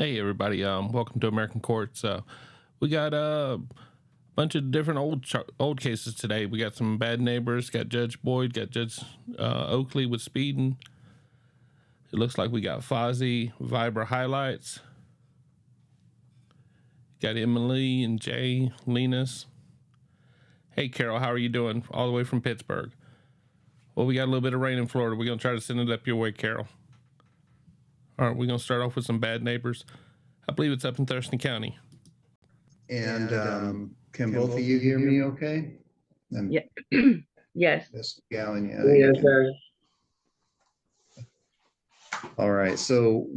Hey everybody, welcome to American Courts. We got a bunch of different old cases today. We got some bad neighbors, got Judge Boyd, got Judge Oakley with speeding. It looks like we got Fozzie, Vibra highlights. Got Emily and Jay, Linus. Hey Carol, how are you doing? All the way from Pittsburgh. Well, we got a little bit of rain in Florida. We're gonna try to send it up your way, Carol. All right, we're gonna start off with some bad neighbors. I believe it's up in Thurston County. And can both of you hear me okay? And Yeah. Yes. Ms. Gowan, Yes, sir. All right, so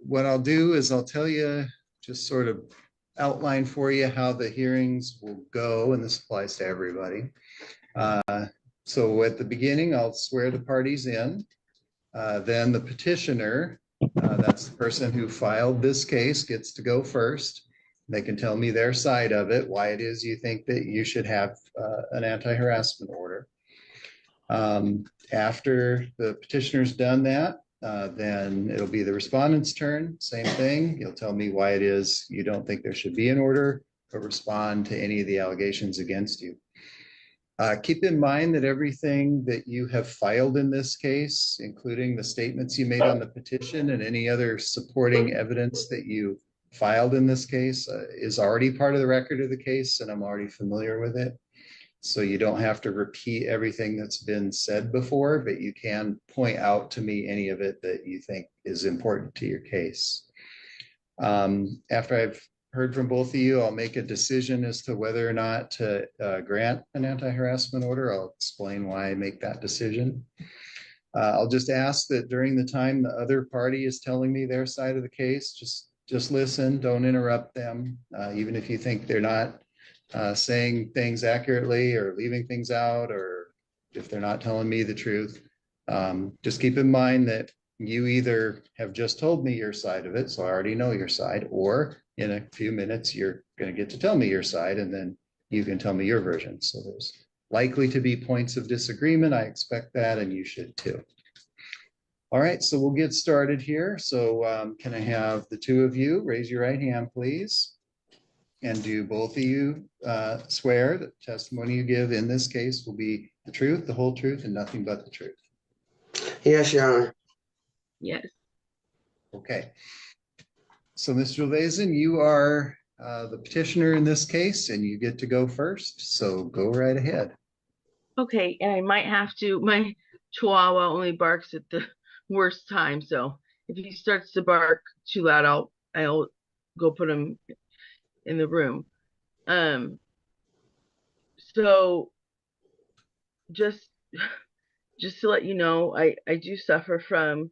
what I'll do is I'll tell you, just sort of outline for you how the hearings will go, and this applies to everybody. So at the beginning, I'll swear the parties in. Then the petitioner, that's the person who filed this case, gets to go first. They can tell me their side of it, why it is you think that you should have an anti-harassment order. After the petitioner's done that, then it'll be the respondent's turn. Same thing. You'll tell me why it is you don't think there should be an order, or respond to any of the allegations against you. Keep in mind that everything that you have filed in this case, including the statements you made on the petition and any other supporting evidence that you filed in this case, is already part of the record of the case, and I'm already familiar with it. So you don't have to repeat everything that's been said before, but you can point out to me any of it that you think is important to your case. After I've heard from both of you, I'll make a decision as to whether or not to grant an anti-harassment order. I'll explain why I make that decision. I'll just ask that during the time the other party is telling me their side of the case, just listen, don't interrupt them, even if you think they're not saying things accurately or leaving things out, or if they're not telling me the truth. Just keep in mind that you either have just told me your side of it, so I already know your side, or in a few minutes you're going to get to tell me your side, and then you can tell me your version. So there's likely to be points of disagreement. I expect that, and you should too. All right, so we'll get started here. So can I have the two of you raise your right hand, please? And do both of you swear that the testimony you give in this case will be the truth, the whole truth, and nothing but the truth? Yes, Your Honor. Yes. Okay. So, Mr. Lazen, you are the petitioner in this case, and you get to go first. So go right ahead. Okay, and I might have to, my chihuahua only barks at the worst time, so if he starts to bark too loud, I'll go put him in the room. So just to let you know, I do suffer from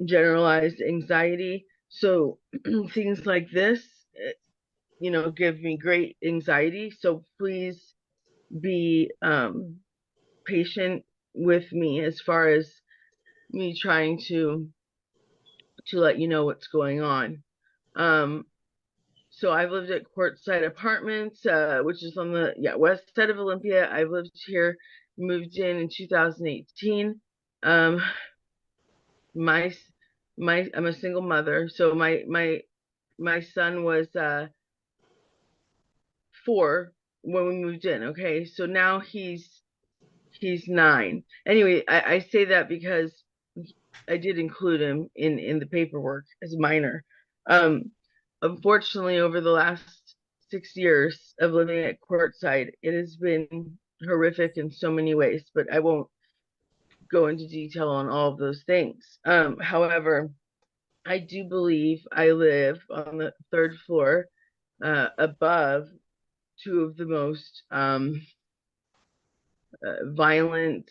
generalized anxiety. So things like this, give me great anxiety. So please be patient with me as far as me trying to let you know what's going on. So I've lived at Quartzsite Apartments, which is on the west side of Olympia. I've lived here, moved in 2018. I'm a single mother, so my son was 4 when we moved in. Okay, so now he's 9. Anyway, I say that because I did include him in the paperwork as a minor. Unfortunately, over the last 6 years of living at Quartzsite, it has been horrific in so many ways, but I won't go into detail on all of those things. However, I do believe I live on the 3rd floor above 2 of the most violent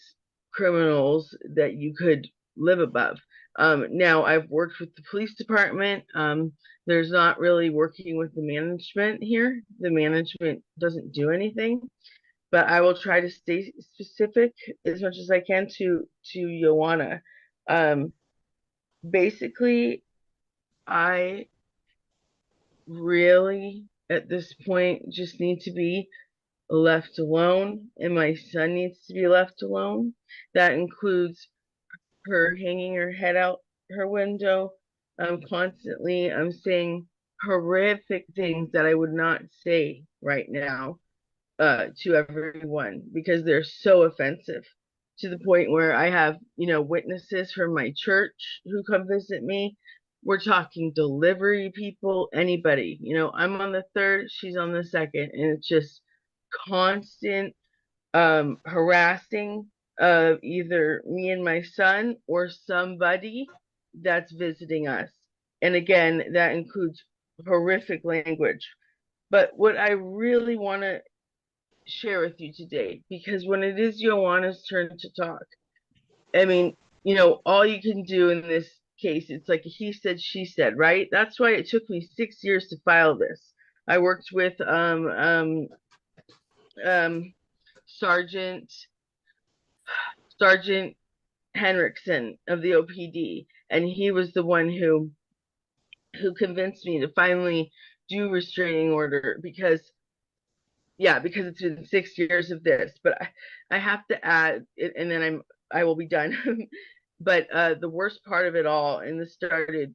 criminals that you could live above. Now, I've worked with the police department. There's not really working with the management here. The management doesn't do anything, but I will try to stay specific as much as I can to Joanna. Basically, I really, at this point, just need to be left alone, and my son needs to be left alone. That includes her hanging her head out her window, Constantly, I'm saying horrific things that I would not say right now to everyone because they're so offensive to the point where I have, witnesses from my church who come visit me. We're talking delivery people, anybody. I'm on the third, she's on the second, and it's just constant harassing of either me and my son or somebody that's visiting us. And again, that includes horrific language. But what I really want to share with you today, because when it is Joanna's turn to talk, I mean, all you can do in this case, it's like he said, she said, right? That's why it took me 6 years to file this. I worked with um, Sergeant Sergeant Henriksen of the OPD, and he was the one who convinced me to finally do restraining order because it's been 6 years of this. But I have to add, and then I will be done. But the worst part of it all, and this started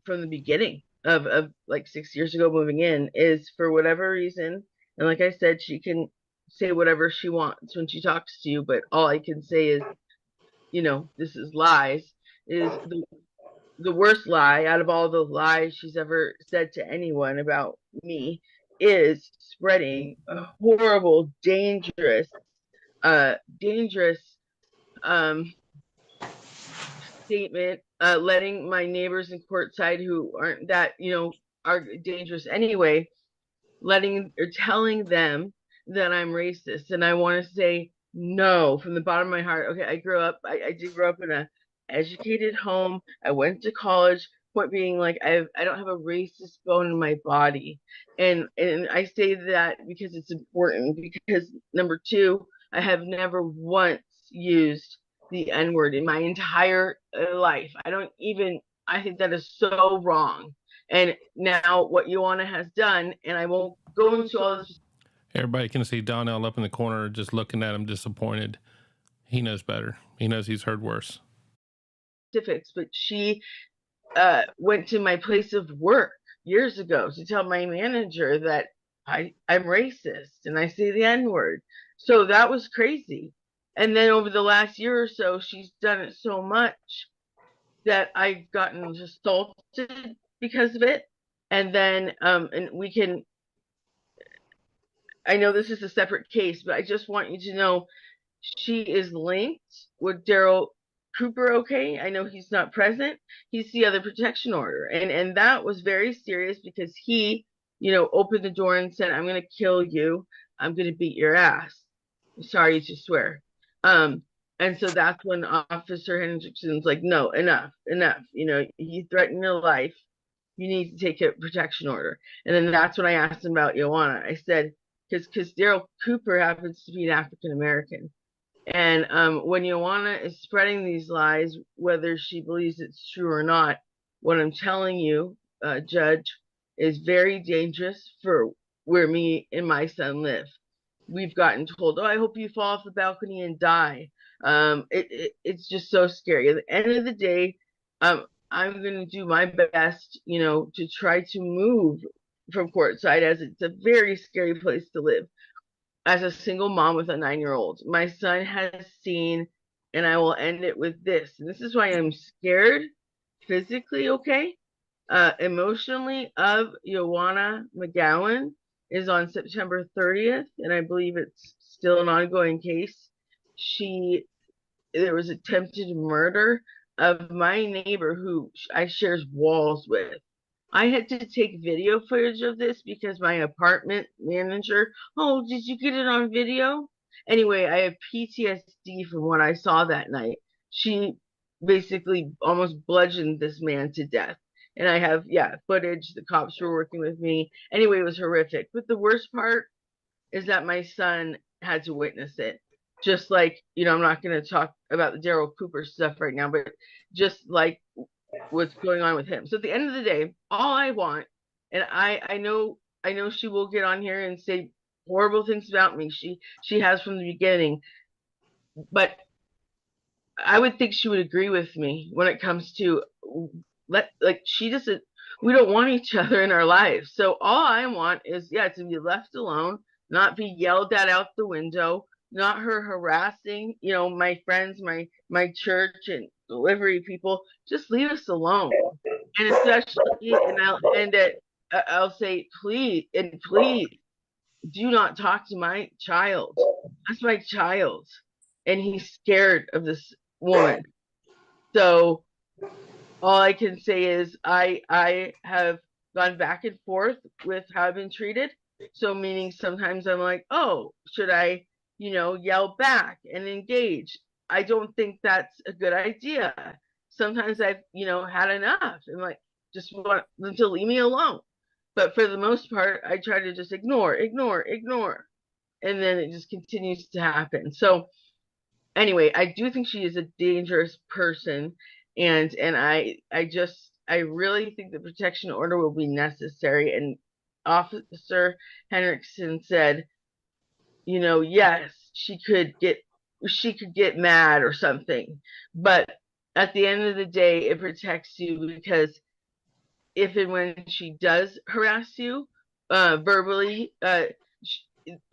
from the beginning of like 6 years ago moving in, is for whatever reason, and like I said, she can say whatever she wants when she talks to you, but all I can say is, this is lies, is the worst lie out of all the lies she's ever said to anyone about me is spreading a horrible, dangerous statement, letting my neighbors in Courtside who aren't that, are dangerous anyway, letting or telling them that I'm racist. And I want to say no from the bottom of my heart. Okay, I did grow up in a educated home. I went to college. Point being, like, I don't have a racist bone in my body, and I say that because it's important. Because number two, I have never once used the N word in my entire life. I think that is so wrong. And now what Ioana has done, and I won't go into all this. Everybody can see Donnell up in the corner just looking at him disappointed. He knows better. He knows he's heard worse. Specifics, but she went to my place of work years ago to tell my manager that I'm racist and I say the N word. So that was crazy. And then over the last year or so, she's done it so much that I've gotten assaulted because of it. And then, and I know this is a separate case, but I just want you to know she is linked with Daryl Cooper. Okay, I know he's not present. He's the other protection order, and that was very serious because he, opened the door and said, "I'm going to kill you. I'm going to beat your ass." Sorry to swear. And so that's when Officer Hendrickson's like, "No, enough. He threatened your life. You need to take a protection order." And then that's when I asked him about Ioana. I said, because Daryl Cooper happens to be an African American. And when Ioana is spreading these lies, whether she believes it's true or not, what I'm telling you, Judge, is very dangerous for where me and my son live. We've gotten told, "Oh, I hope you fall off the balcony and die." It's just so scary. At the end of the day, I'm going to do my best, to try to move from Courtside, as it's a very scary place to live as a single mom with a 9-year-old. My son has seen, and I will end it with this. And this is why I'm scared physically, okay? Emotionally, of Ioana McGowan is on September 30th, and I believe it's still an ongoing case. There was attempted murder of my neighbor who I shares walls with. I had to take video footage of this because my apartment manager, "Oh, did you get it on video?" Anyway, I have PTSD from what I saw that night. She basically almost bludgeoned this man to death. And I have, footage. The cops were working with me. Anyway, it was horrific. But the worst part is that my son had to witness it. Just like, I'm not going to talk about the Daryl Cooper stuff right now, but just like what's going on with him. So at the end of the day, all I want, and I know she will get on here and say horrible things about me. She has from the beginning, but I would think she would agree with me when it comes to she doesn't, we don't want each other in our lives. So all I want is, yeah, to be left alone, not be yelled at out the window, not her harassing, my friends, my church and delivery people. Just leave us alone. And especially, I'll say, please, and please do not talk to my child. That's my child. And he's scared of this woman. So all I can say is I have gone back and forth with how I've been treated. So meaning sometimes I'm like, oh, should I, yell back and engage? I don't think that's a good idea. Sometimes I've, had enough and like just want them to leave me alone. But for the most part, I try to just ignore. And then it just continues to happen. So anyway, I do think she is a dangerous person, and I really think the protection order will be necessary. And Officer Henriksen said, yes, she could get mad or something, but at the end of the day, it protects you, because if and when she does harass you verbally,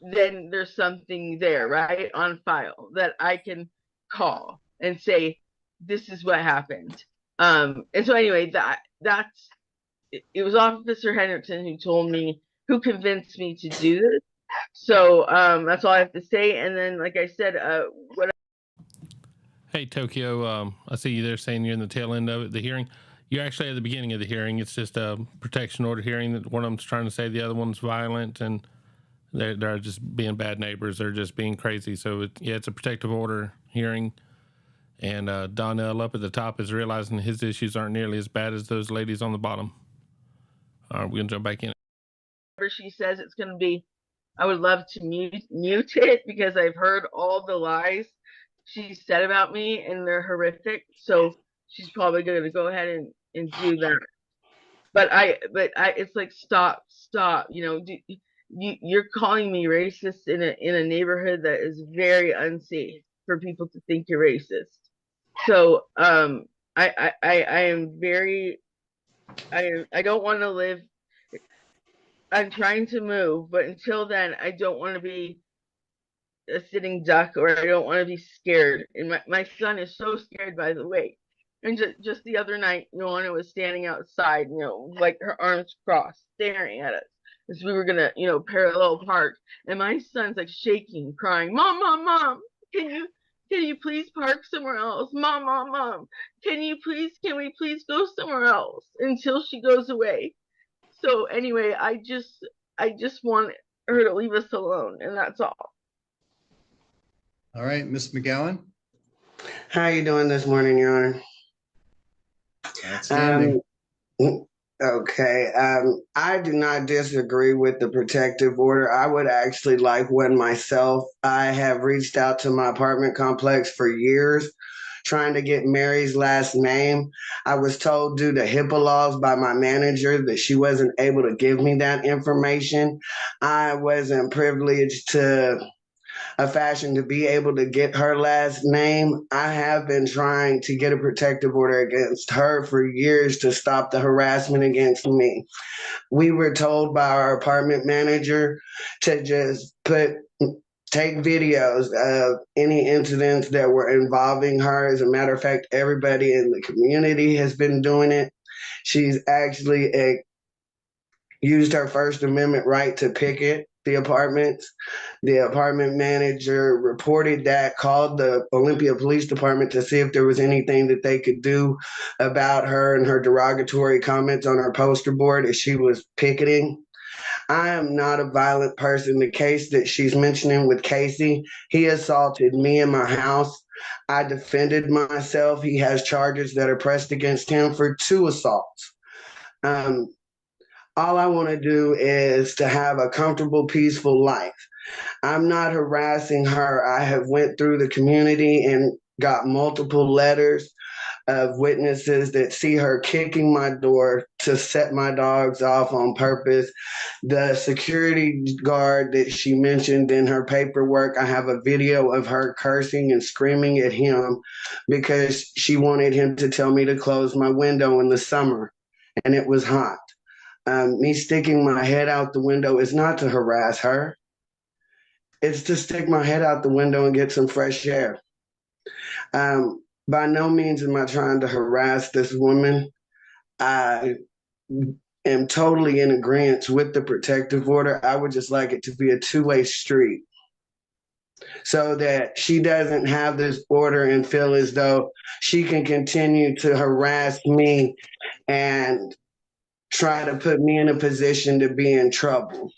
then there's something there, right, on file that I can call and say, this is what happened. And so anyway, it was Officer Henriksen who convinced me to do this. So that's all I have to say. And then, like I said, Hey, Tokyo, I see you there saying you're in the tail end of it, the hearing. You're actually at the beginning of the hearing. It's just a protection order hearing. That one of them's trying to say the other one's violent, and they're just being bad neighbors. They're just being crazy. So it's a protective order hearing. And Donnell up at the top is realizing his issues aren't nearly as bad as those ladies on the bottom. All right, we're gonna jump back in. whatever she says it's going to be, I would love to mute it, because I've heard all the lies she said about me, and they're horrific. So she's probably going to go ahead and do that. But it's like, stop. You're calling me racist in a neighborhood that is very unsafe for people to think you're racist. So I am very, I don't want to live. I'm trying to move, but until then, I don't want to be a sitting duck, or I don't want to be scared. And my son is so scared, by the way. And just the other night, Joanna was standing outside, like her arms crossed, staring at us as we were gonna, parallel park. And my son's like shaking, crying, "Mom, mom, mom, can you please park somewhere else? Mom, mom, mom, can we please go somewhere else until she goes away?" So anyway, I just want her to leave us alone, and that's all. All right, Ms. McGowan. How are you doing this morning, Your Honor? Outstanding. Okay. I do not disagree with the protective order. I would actually like one myself. I have reached out to my apartment complex for years trying to get Mary's last name. I was told due to HIPAA laws by my manager that she wasn't able to give me that information. I wasn't privileged to a fashion to be able to get her last name. I have been trying to get a protective order against her for years to stop the harassment against me. We were told by our apartment manager to just take videos of any incidents that were involving her. As a matter of fact, everybody in the community has been doing it. She's actually used her First Amendment right to picket the apartments. The apartment manager reported that, called the Olympia Police Department to see if there was anything that they could do about her and her derogatory comments on her poster board as she was picketing. I am not a violent person. The case that she's mentioning with Casey, he assaulted me in my house. I defended myself. He has charges that are pressed against him for 2 assaults. All I want to do is to have a comfortable, peaceful life. I'm not harassing her. I have went through the community and got multiple letters of witnesses that see her kicking my door to set my dogs off on purpose. The security guard that she mentioned in her paperwork, I have a video of her cursing and screaming at him because she wanted him to tell me to close my window in the summer and it was hot. Me sticking my head out the window is not to harass her. It's to stick my head out the window and get some fresh air. By no means am I trying to harass this woman. I am totally in agreement with the protective order. I would just like it to be a two-way street so that she doesn't have this order and feel as though she can continue to harass me and try to put me in a position to be in trouble.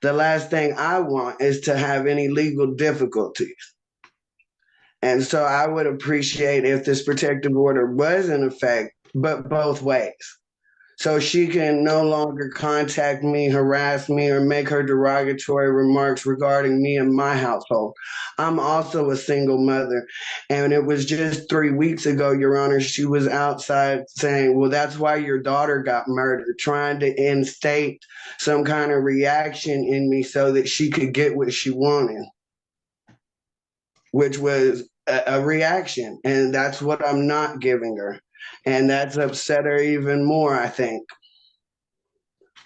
The last thing I want is to have any legal difficulties. And so I would appreciate if this protective order was in effect, but both ways. So she can no longer contact me, harass me, or make her derogatory remarks regarding me and my household. I'm also a single mother. And it was just 3 weeks ago, Your Honor, she was outside saying, well, that's why your daughter got murdered, trying to instate some kind of reaction in me so that she could get what she wanted, which was a reaction. And that's what I'm not giving her. And that's upset her even more, I think.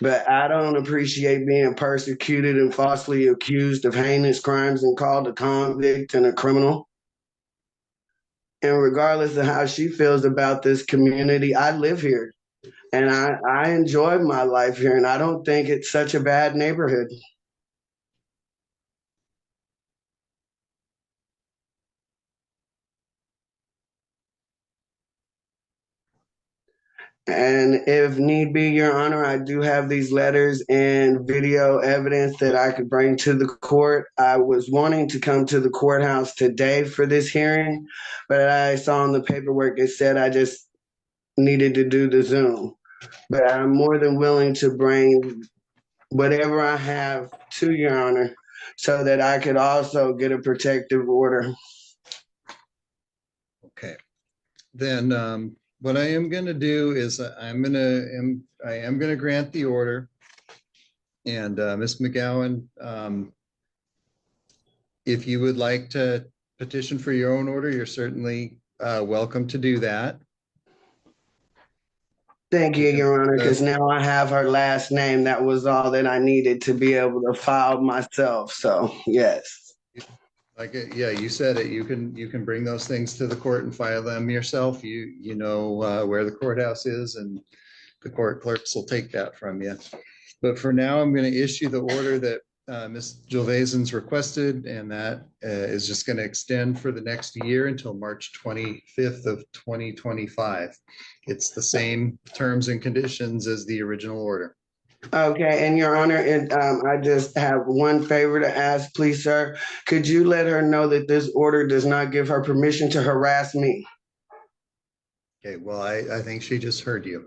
But I don't appreciate being persecuted and falsely accused of heinous crimes and called a convict and a criminal. And regardless of how she feels about this community, I live here and I enjoy my life here, and I don't think it's such a bad neighborhood. And if need be, Your Honor, I do have these letters and video evidence that I could bring to the court. I was wanting to come to the courthouse today for this hearing, but I saw in the paperwork it said I just needed to do the Zoom. But I'm more than willing to bring whatever I have to Your Honor so that I could also get a protective order. Okay. Then what I am going to do is I am going to grant the order. And Ms. McGowan, if you would like to petition for your own order, you're certainly welcome to do that. Thank you, Your Honor, because now I have her last name. That was all that I needed to be able to file myself. So, yes. Yeah, you said it. You can bring those things to the court and file them yourself. You know where the courthouse is, and the court clerks will take that from you. But for now, I'm going to issue the order that Ms. Jolvazen's requested, and that is just going to extend for the next year until March 25th of 2025. It's the same terms and conditions as the original order. Okay, and Your Honor, I just have one favor to ask, please, sir. Could you let her know that this order does not give her permission to harass me? Okay, well, I think she just heard you.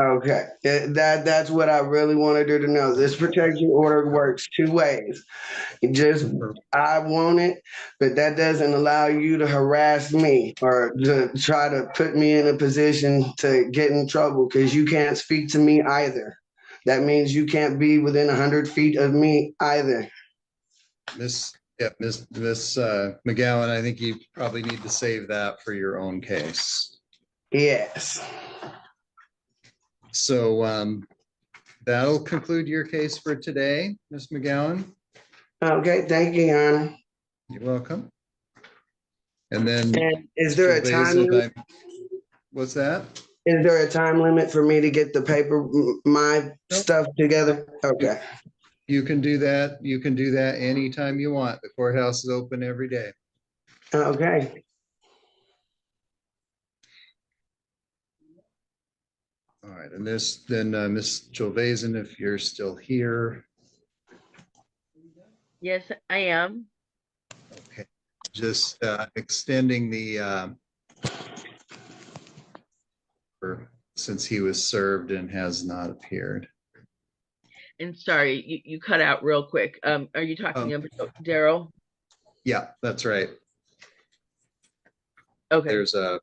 Okay, that's what I really wanted her to know. This protection order works two ways. I want it, but that doesn't allow you to harass me or to try to put me in a position to get in trouble, because you can't speak to me either. That means you can't be within 100 feet of me either. Miss McGowan, I think you probably need to save that for your own case. Yes. So that'll conclude your case for today, Ms. McGowan. Okay, thank you, Your Honor. You're welcome. And then And is there a time limit? What's that? Is there a time limit for me to get my stuff together? Okay. You can do that. You can do that anytime you want. The courthouse is open every day. Okay. All right. And then Ms. Jolvazen, if you're still here. Yes, I am. Okay. Just extending the since he was served and has not appeared. And sorry, you cut out real quick. Are you talking about Daryl? Yeah, that's right. Okay. There's a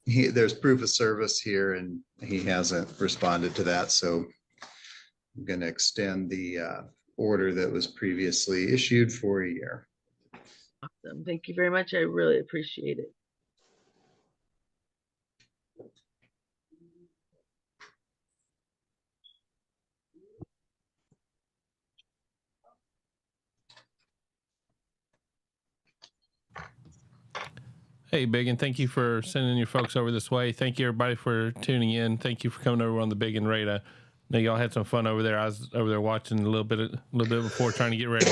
there's proof of service here and he hasn't responded to that, so I'm going to extend the order that was previously issued for a year. Awesome. Thank you very much. I really appreciate it. Hey, Biggin, thank you for sending your folks over this way. Thank you, everybody, for tuning in. Thank you for coming over on the Biggin Raid. I know y'all had some fun over there. I was over there watching a little bit before trying to get ready.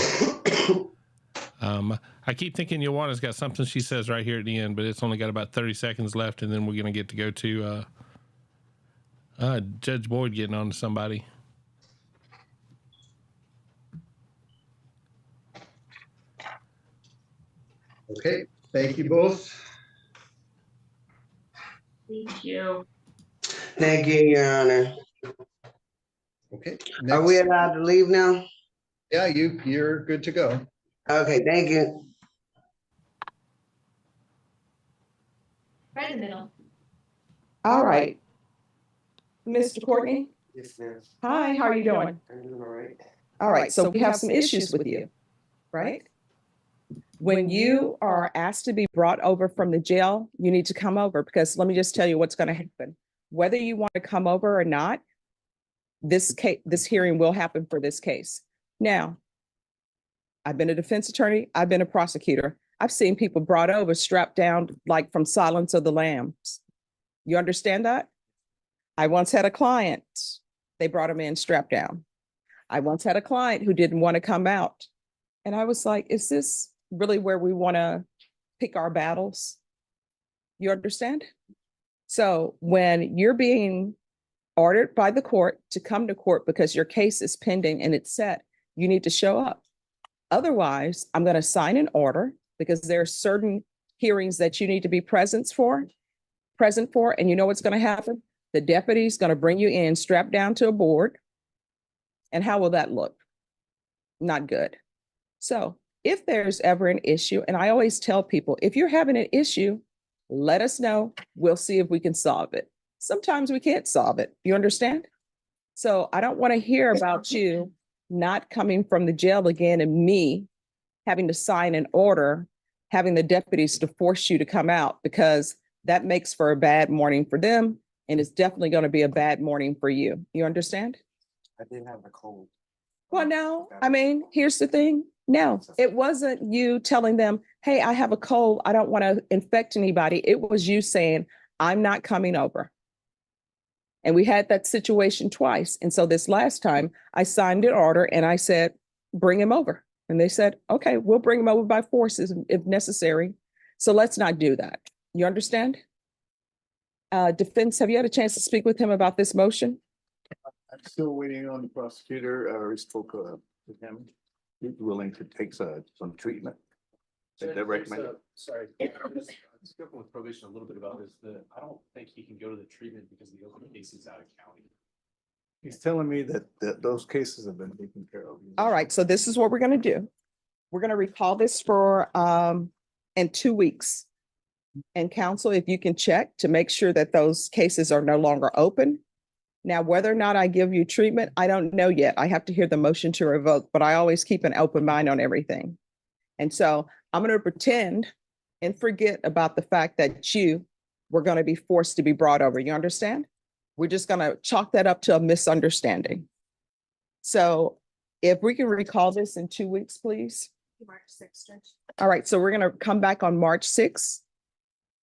I keep thinking Yawana's got something she says right here at the end, but it's only got about 30 seconds left, and then we're going to get to go to Judge Boyd getting on to somebody. Okay, thank you both. Thank you. Thank you, Your Honor. Okay. Are we Next. allowed to leave now? Yeah, you're good to go. Okay, thank you. Right in the middle. All right. Mr. Courtney, Yes, ma'am. hi, how are you doing? I'm doing all right. All right, so we have some issues with you, right? When you are asked to be brought over from the jail, you need to come over because let me just tell you what's going to happen. Whether you want to come over or not, this hearing will happen for this case. Now, I've been a defense attorney, I've been a prosecutor. I've seen people brought over, strapped down, like from Silence of the Lambs. You understand that? I once had a client, they brought him in strapped down. I once had a client who didn't want to come out. And I was like, is this really where we want to pick our battles? You understand? So when you're being ordered by the court to come to court because your case is pending and it's set, you need to show up. Otherwise, I'm going to sign an order because there are certain hearings that you need to be present for. And you know what's going to happen? The deputy's going to bring you in strapped down to a board. And how will that look? Not good. So if there's ever an issue, and I always tell people, if you're having an issue, let us know. We'll see if we can solve it. Sometimes we can't solve it. You understand? So I don't want to hear about you not coming from the jail again and me having to sign an order, having the deputies to force you to come out, because that makes for a bad morning for them. And it's definitely going to be a bad morning for you. You understand? I did have a cold. Well, no, I mean, here's the thing. No, it wasn't you telling them, hey, I have a cold. I don't want to infect anybody. It was you saying, I'm not coming over. And we had that situation twice. And so this last time I signed an order and I said, bring him over. And they said, okay, we'll bring him over by force if necessary. So let's not do that. You understand? Defense, have you had a chance to speak with him about this motion? I'm still waiting on the prosecutor. We spoke with him. He's willing to take some treatment. They recommend it. Sorry, I was spoken with probation a little bit about this, I don't think he can go to the treatment because the open case is out of county. He's telling me that those cases have been taken care of. All right, so this is what we're going to do. We're going to recall this for in 2 weeks. And counsel, if you can check to make sure that those cases are no longer open. Now, whether or not I give you treatment, I don't know yet. I have to hear the motion to revoke, but I always keep an open mind on everything. And so I'm going to pretend and forget about the fact that you were going to be forced to be brought over. You understand? We're just going to chalk that up to a misunderstanding. So if we can recall this in 2 weeks, please. March 6th, Judge. All right, so we're going to come back on March 6th.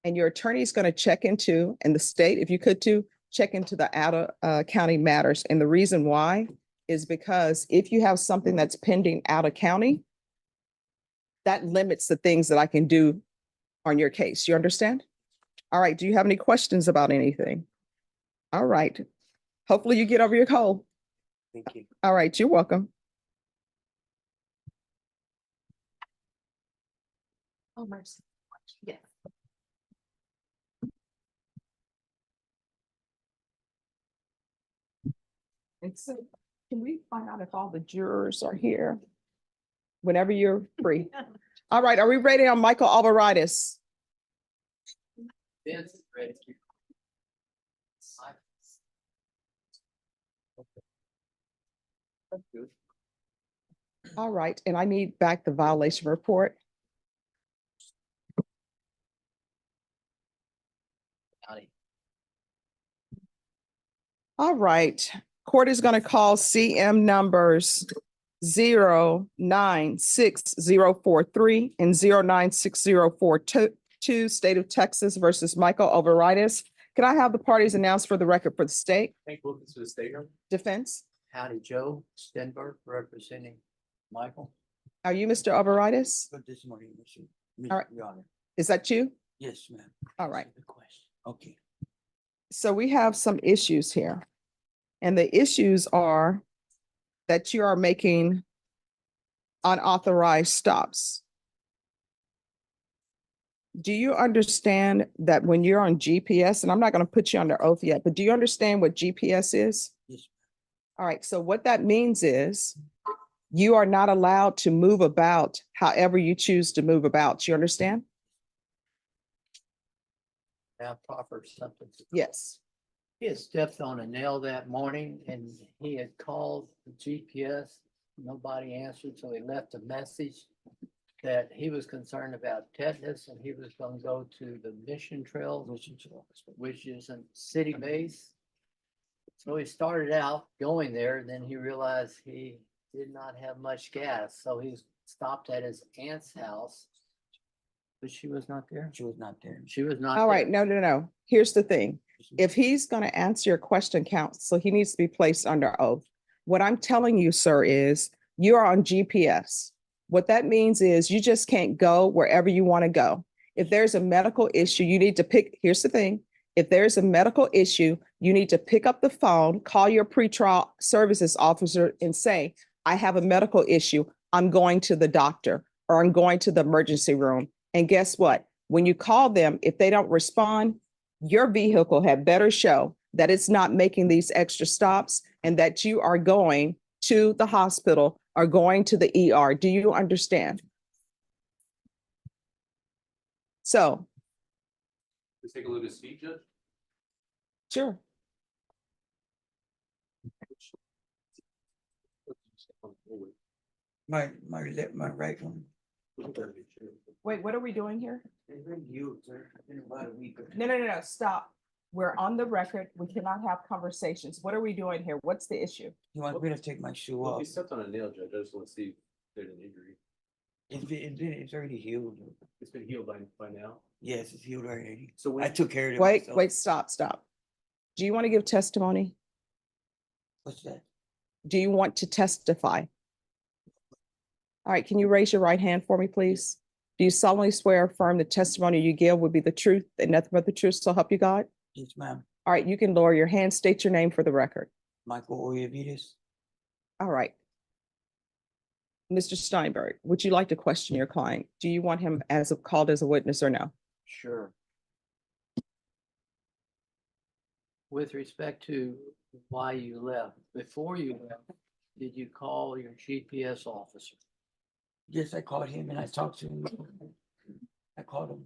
And your attorney is going to check into, and the state, if you could too, check into the out of county matters. And the reason why is because if you have something that's pending out of county, that limits the things that I can do on your case. You understand? All right. Do you have any questions about anything? All right. Hopefully you get over your cold. Thank you. All right. You're welcome. Oh, March. Yes. And so can we find out if all the jurors are here? Whenever you're free. All right. Are we ready on Michael Alvarez? Vince is ready. That's good. All right, and I need back the violation report. All right, court is going to call CM numbers 096,043 and 096,042, State of Texas versus Michael Overitis. Can I have the parties announced for the record for the state Hank Wilkins to the stateroom. defense? Howdy, Joe Stenberg representing Michael. Are you Mr. Overitis? Good this morning, Mr. All right. Your Honor. Is that you? Yes, ma'am. All right. Good question. Okay. So we have some issues here. And the issues are that you are making unauthorized stops. Do you understand that when you're on GPS, and I'm not going to put you under oath yet, but do you understand what GPS is? Yes. All right, so what that means is you are not allowed to move about however you choose to move about. You understand? Now proper something. Yes. He had stepped on a nail that morning and he had called the GPS. Nobody answered, so he left a message that he was concerned about tetanus and he was going to go to the Mission Trail, which is a city base. So he started out going there, then he realized he did not have much gas, so he stopped at his aunt's house. But she was not there. She was not there. She was not. All right, there. no. Here's the thing. If he's going to answer your question, counsel, he needs to be placed under oath. What I'm telling you, sir, is you are on GPS. What that means is you just can't go wherever you want to go. If there's a medical issue, you need to pick, here's the thing. If there's a medical issue, you need to pick up the phone, call your pretrial services officer and say, I have a medical issue. I'm going to the doctor or I'm going to the emergency room. And guess what? When you call them, if they don't respond, your vehicle had better show that it's not making these extra stops and that you are going to the hospital or going to the ER. Do you understand? So, Let's take a look at speed, Judge. sure. My right one. Wait, what are we doing here? It's been used, sir. It's been about a week. No, stop. We're on the record. We cannot have conversations. What are we doing here? What's the issue? You want me to take my shoe Well, off? he stepped on a nail, Judge. I just want to see if there's an injury. It's already healed. It's been healed by now. Yes, it's healed already. So when I took care of it. Wait, myself. stop. Do you want to give testimony? What's that? Do you want to testify? All right, can you raise your right hand for me, please? Do you solemnly swear or affirm the testimony you give would be the truth and nothing but the truth, so help you God? Yes, ma'am. All right, you can lower your hand, state your name for the record. Michael Oyavides. All right. Mr. Steinberg, would you like to question your client? Do you want him called as a witness or no? Sure. With respect to why you left, before you left, did you call your GPS officer? Yes, I called him and I talked to him. I called him,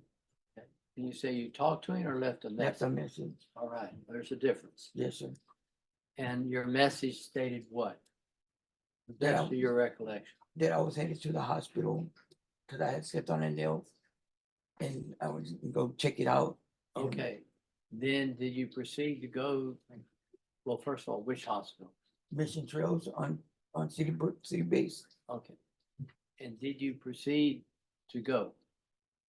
Can you say you talked to him or left a left a message? message. All right, there's a difference. Yes, sir. And your message stated what? That Best of your recollection. That I was headed to the hospital because I had stepped on a nail and I was gonna go check it out. And Okay, then did you proceed to go, well, first of all, which hospital? Mission Trails on city base. Okay. And did you proceed to go?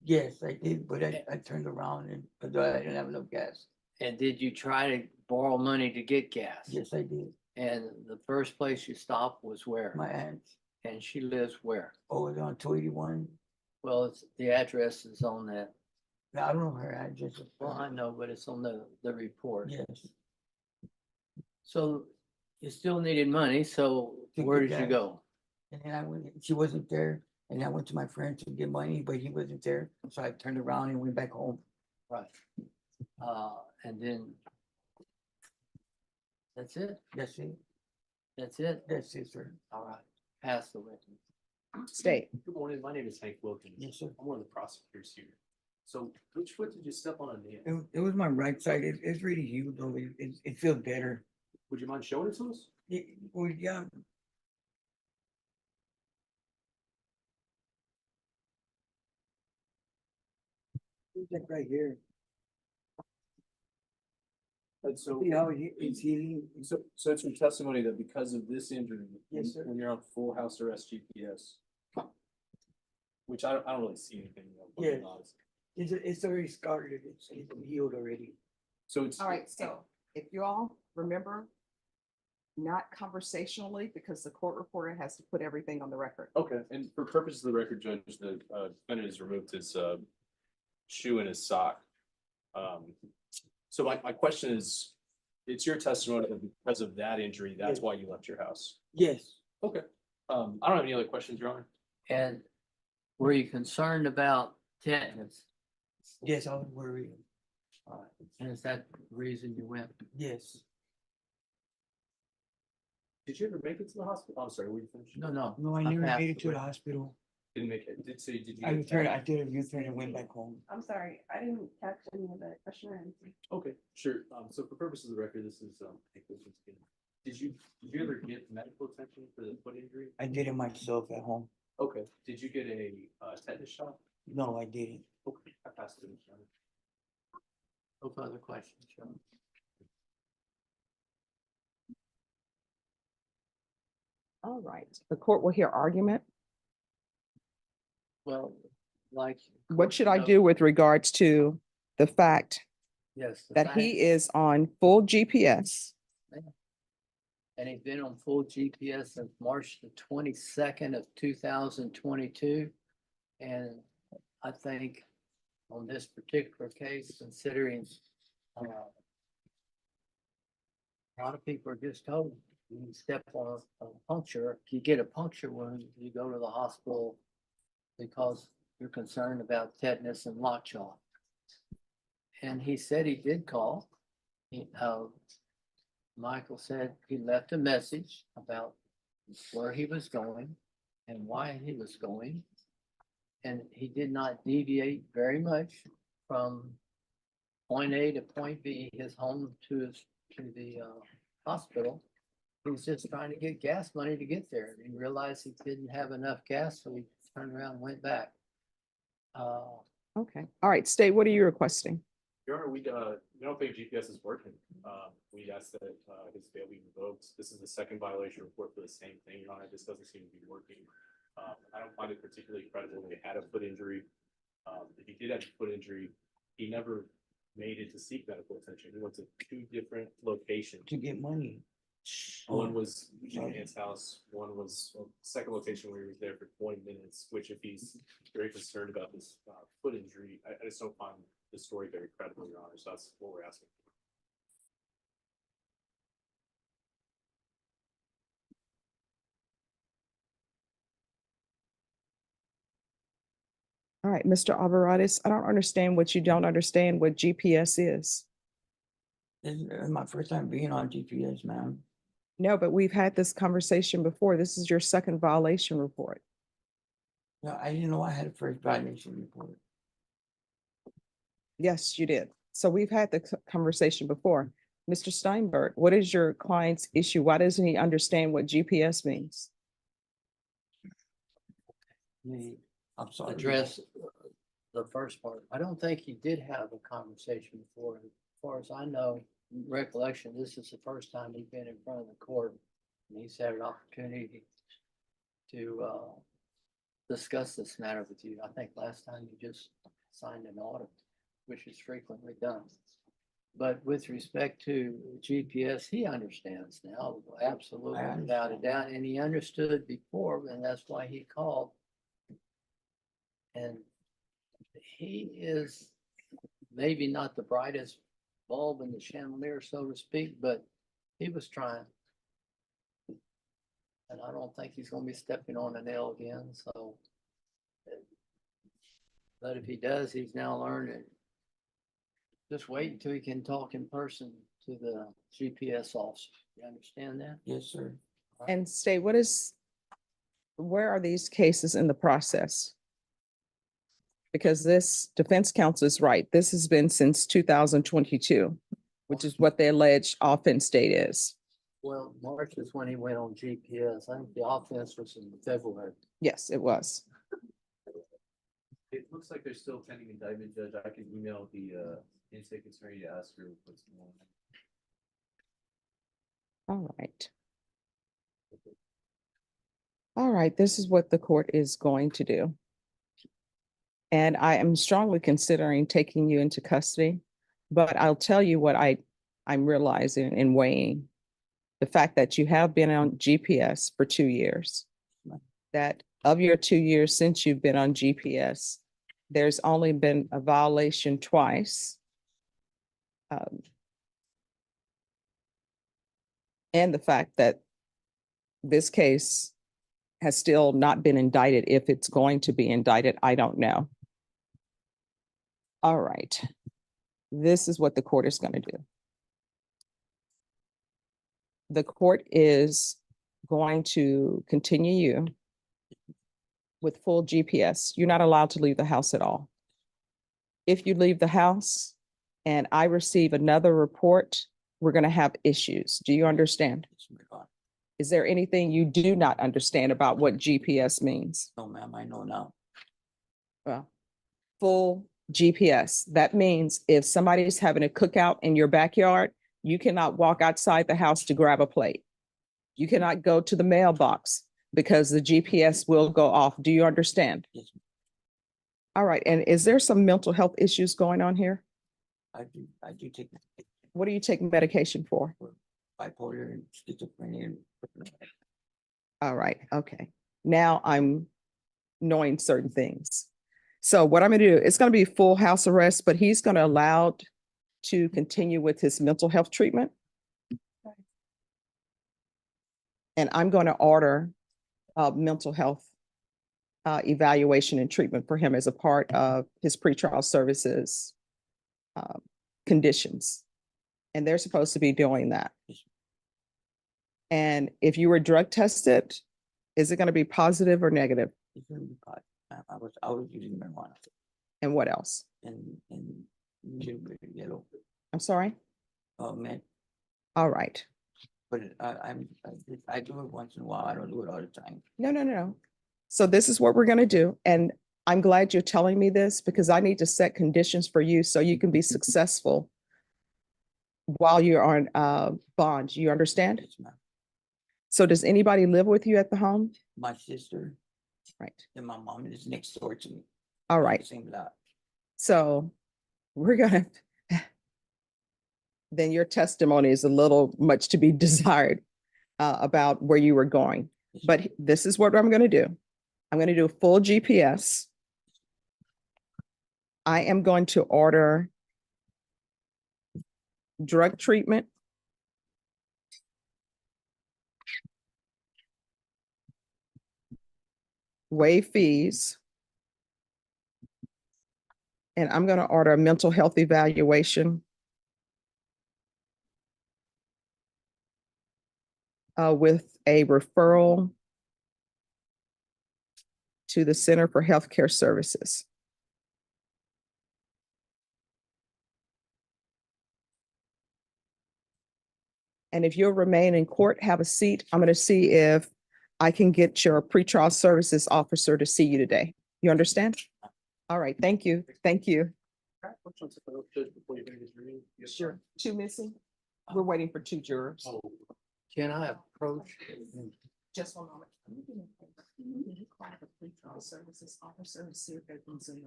Yes, I did, but I turned around and because I didn't have enough gas. And did you try to borrow money to get gas? Yes, I did. And the first place you stopped was where? My aunt, And she lives where? over on 281. Well, it's, the address is on that. I don't know her address. Well, I know, but it's on the report. Yes, So you still needed money, so To where get did you gas. go? and then I went, she wasn't there and I went to my friend to get money, but he wasn't there. So I turned around and went back home. Right. And then that's it? That's it. That's it? That's it, sir. All right. Pass the witness. State. Good morning. My name is Hank Wilkins. Yes, sir. I'm one of the prosecutors here. So which foot did you step on a nail? It was my right side. It's really healed though. It feels better. Would you mind showing it to us? Well, yeah, it's like right here. And so, See how it's healing? so it's your testimony that because of this injury, Yes, sir. when you're on full house arrest GPS, which I don't really see anything. Yes. It's already started. It's healed already. So it's. All right, so if you all remember, not conversationally, because the court reporter has to put everything on the record. Okay, and for purposes of the record, Judge, the defendant has removed his shoe and his sock. So my question is, it's your testimony that because of that injury, that's Yes. why you left your house? Yes. Okay. I don't have any other questions, Your Honor. And were you concerned about tetanus? Yes, I was worried. And is that the reason you went? Yes. Did you ever make it to the hospital? I'm sorry, were you finished? No, no. No, I I never passed made it to the away. hospital. Didn't make it. Did you? I get returned. I tetanus? did a U-turn and went back home. I'm sorry, I didn't catch any of that question or anything. Okay, sure. So for purposes of the record, this is Did you ever get medical attention for the foot injury? I did it myself at home. Okay. Did you get a tetanus shot? No, I didn't. Okay, I passed it. Your Honor. No further questions, John. All right, the court will hear argument. Well, like. What should I do with regards to the fact Yes. the that fact- he is on full GPS? And he's been on full GPS since March the 22nd of 2022. And I think on this particular case, considering a lot of people are just told you step on a puncture, if you get a puncture wound, you go to the hospital because you're concerned about tetanus and lockjaw. And he said he did call. Michael said he left a message about where he was going and why he was going. And he did not deviate very much from point A to point B, his home to the hospital. He was just trying to get gas money to get there. And he realized he didn't have enough gas, so he turned around and went back. Okay, all right, State, what are you requesting? Your Honor, we don't think GPS is working. We asked that his bail be revoked. This is the second violation report for the same thing, Your Honor. This doesn't seem to be working. I don't find it particularly credible that he had a foot injury. If he did have a foot injury, he never made it to seek medical attention. He went to 2 different locations. To get money. One was Joanne's house. One was second location where he was there for 20 minutes, which if he's very concerned about this foot injury, I just don't find the story very credible, Your Honor. So that's what we're asking. All right, Mr. Alvarez, I don't understand what you don't understand what GPS is. This is my first time being on GPS, ma'am. No, but we've had this conversation before. This is your second violation report. No, I didn't know I had a first violation report. Yes, you did. So we've had the conversation before. Mr. Steinberg, what is your client's issue? Why doesn't he understand what GPS means? The I'm sorry. address the first part. I don't think he did have a conversation before. As far as I know, recollection, this is the first time he's been in front of the court. And he's had an opportunity to discuss this matter with you. I think last time you just signed an order, which is frequently done. But with respect to GPS, he understands now, absolutely, without a doubt, and he understood before, and that's why he called. And he is maybe not the brightest bulb in the chandelier, so to speak, but he was trying. And I don't think he's gonna be stepping on a nail again, so. But if he does, he's now learning. Just wait until he can talk in person to the GPS officer. You understand that? Yes, sir. And State, where are these cases in the process? because this defense counsel is right. This has been since 2022, which is what the alleged offense date is. Well, March is when he went on GPS. I think the offense was in February. Yes, it was. It looks like they're still pending indictment, Judge. I can email the in-state attorney to ask her what's going on. All right. All right, this is what the court is going to do. And I am strongly considering taking you into custody, but I'll tell you what I'm realizing and weighing. The fact that you have been on GPS for 2 years, that of your 2 years since you've been on GPS, there's only been a violation twice. And the fact that this case has still not been indicted. If it's going to be indicted, I don't know. All right. This is what the court is going to do. The court is going to continue you with full GPS. You're not allowed to leave the house at all. If you leave the house and I receive another report, we're going to have issues. Do you understand? Is there anything you do not understand about what GPS means? No, ma'am, I know now. Well, full GPS. That means if somebody's having a cookout in your backyard, you cannot walk outside the house to grab a plate. You cannot go to the mailbox because the GPS will go off. Do you understand? Yes, ma'am. All right. And is there some mental health issues going on here? I do take What do you take medication for? bipolar and schizophrenia. All right. Okay. Now I'm knowing certain things. So what I'm going to do, it's going to be full house arrest, but he's going to allow to continue with his mental health treatment. And I'm going to order mental health evaluation and treatment for him as a part of his pretrial services conditions. And they're supposed to be doing that. And if you were drug tested, is it going to be positive or negative? It's gonna be fine. I was using marijuana And what else? and little bit of yellow. I'm sorry? Oh, man, All right. but I do it once in a while. I don't do it all the time. No. So this is what we're going to do. And I'm glad you're telling me this because I need to set conditions for you so you can be successful while you're on bond. You understand? Yes, ma'am. So does anybody live with you at the home? My sister Right. and my mom is next door to me. All on the right. Same lot. So we're gonna, then your testimony is a little much to be desired about where you were going. Yes, But this is what I'm gonna do. I'm gonna do a full GPS. I am going to order drug treatment. Waive fees. And I'm going to order a mental health evaluation. With a referral to the Center for Healthcare Services. And if you'll remain in court, have a seat. I'm going to see if I can get your pretrial services officer to see you today. You understand? All right, thank you. Thank you. Sure. 2 missing? We're waiting for 2 jurors. Can I approach? Just 1 moment. Pretrial services officer and see if they can Zoom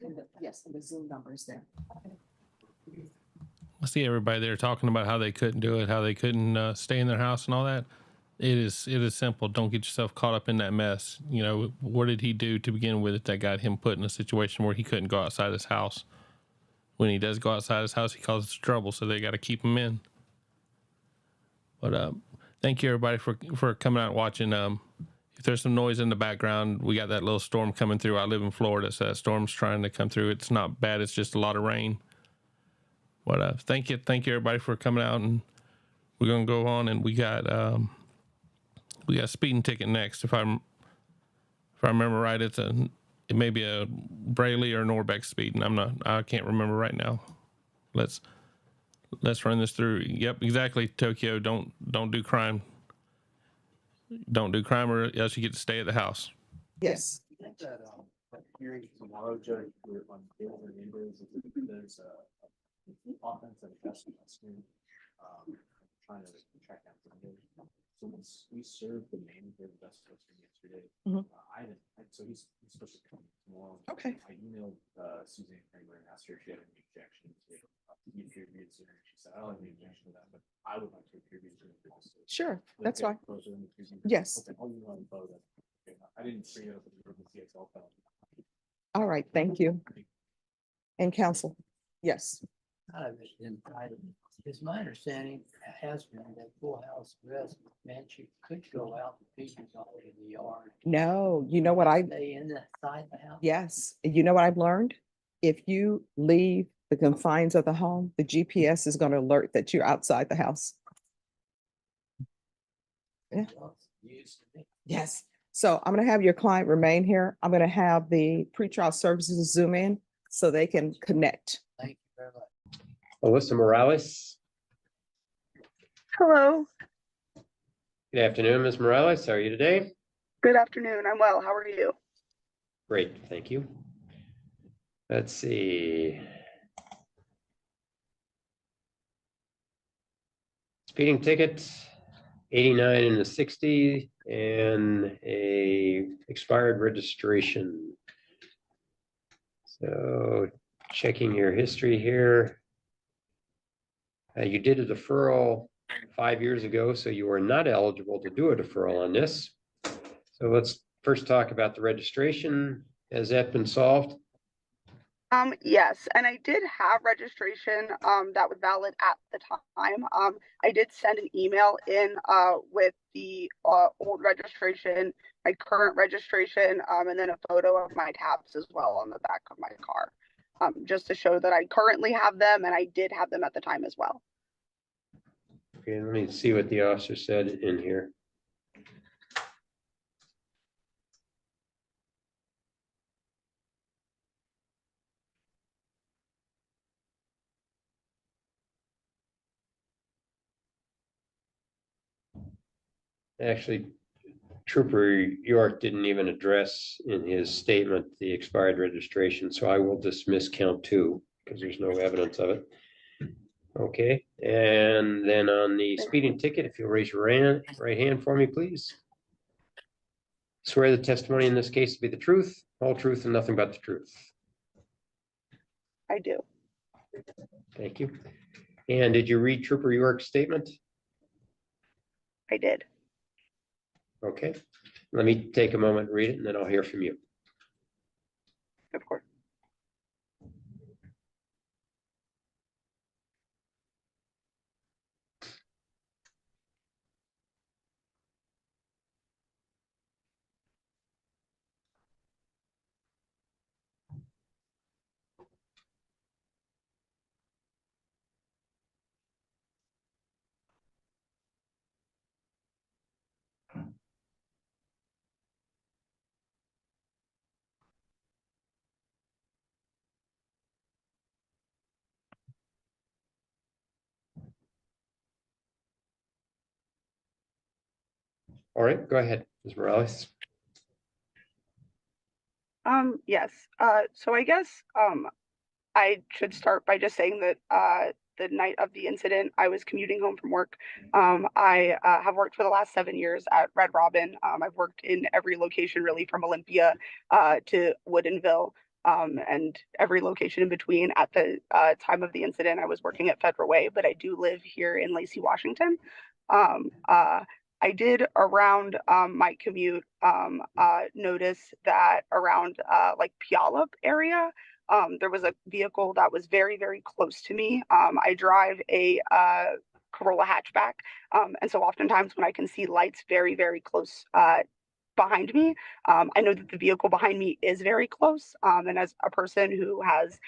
in. Yes, and the Zoom number is there. I see everybody there talking about how they couldn't do it, how they couldn't stay in their house and all that. It is simple. Don't get yourself caught up in that mess. You know, what did he do to begin with that got him put in a situation where he couldn't go outside his house? When he does go outside his house, he causes trouble, so they got to keep him in. But thank you everybody for coming out and watching. If there's some noise in the background, we got that little storm coming through. I live in Florida, so that storm's trying to come through. It's not bad. It's just a lot of rain. But thank you everybody for coming out, and we're gonna go on, and we got a speeding ticket next. If I remember right, it's it may be a Brayley or Norbeck speeding. I can't remember right now. Let's run this through. Yep, exactly, Tokyo. Don't do crime. Don't do crime, or else you get to stay at the house. Yes. I think that hearing tomorrow, Judge, on Days and Neighbors, there's a offense and investment trying to track down something. So we served the manager of Best Western yesterday. I didn't, so he's supposed to come tomorrow. Okay. I emailed Suzanne Kramer and asked her if she had any objection to the peer review sooner. She said, I don't have any objection to that, but I would like to peer review sooner also. Sure, Like, that's get fine. closer in the peer review. Yes. Okay, I'll email them both. Okay, I didn't bring it up with the CXL file. All right, thank you. And counsel, yes. It's my understanding has been that full house arrest meant you could go out and feed your dog in the yard. No, you know what I, Stay inside the house. yes, you know what I've learned? If you leave the confines of the home, the GPS is going to alert that you're outside the house. Yeah. Well, it's used to me. Yes. So I'm going to have your client remain here. I'm going to have the pretrial services zoom in so they can connect. Thank you very much. Alyssa Morales. Hello, Good afternoon, Ms. Morales. How are you today? good afternoon. I'm well. How are you? Great, thank you. Let's see. Speeding ticket, 89 in the 60, and a expired registration. So checking your history here. You did a deferral 5 years ago, so you are not eligible to do a deferral on this. So let's first talk about the registration. Has that been solved? Yes, and I did have registration that was valid at the time. I did send an email in with the old registration, my current registration, and then a photo of my tabs as well on the back of my car, just to show that I currently have them and I did have them at the time as well. Okay, let me see what the officer said in here. Actually, Trooper York didn't even address in his statement the expired registration, so I will dismiss count 2 because there's no evidence of it. Okay, and then on the speeding ticket, if you'll raise your right hand for me, please. Swear the testimony in this case to be the truth, whole truth, and nothing but the truth. I do. Thank you. And did you read Trooper York's statement? I did. Okay, let me take a moment and read it, and then I'll hear from you. Of course. All right, go ahead, Ms. Morales. Yes. So I guess I should start by just saying that the night of the incident, I was commuting home from work. I have worked for the last 7 years at Red Robin. I've worked in every location really from Olympia to Woodinville and every location in between. At the time of the incident, I was working at Federal Way, but I do live here in Lacey, Washington. I did around my commute notice that around like Puyallup area, there was a vehicle that was very, very close to me. I drive a Corolla hatchback. And so oftentimes when I can see lights very, very close behind me, I know that the vehicle behind me is very close. And as a person who has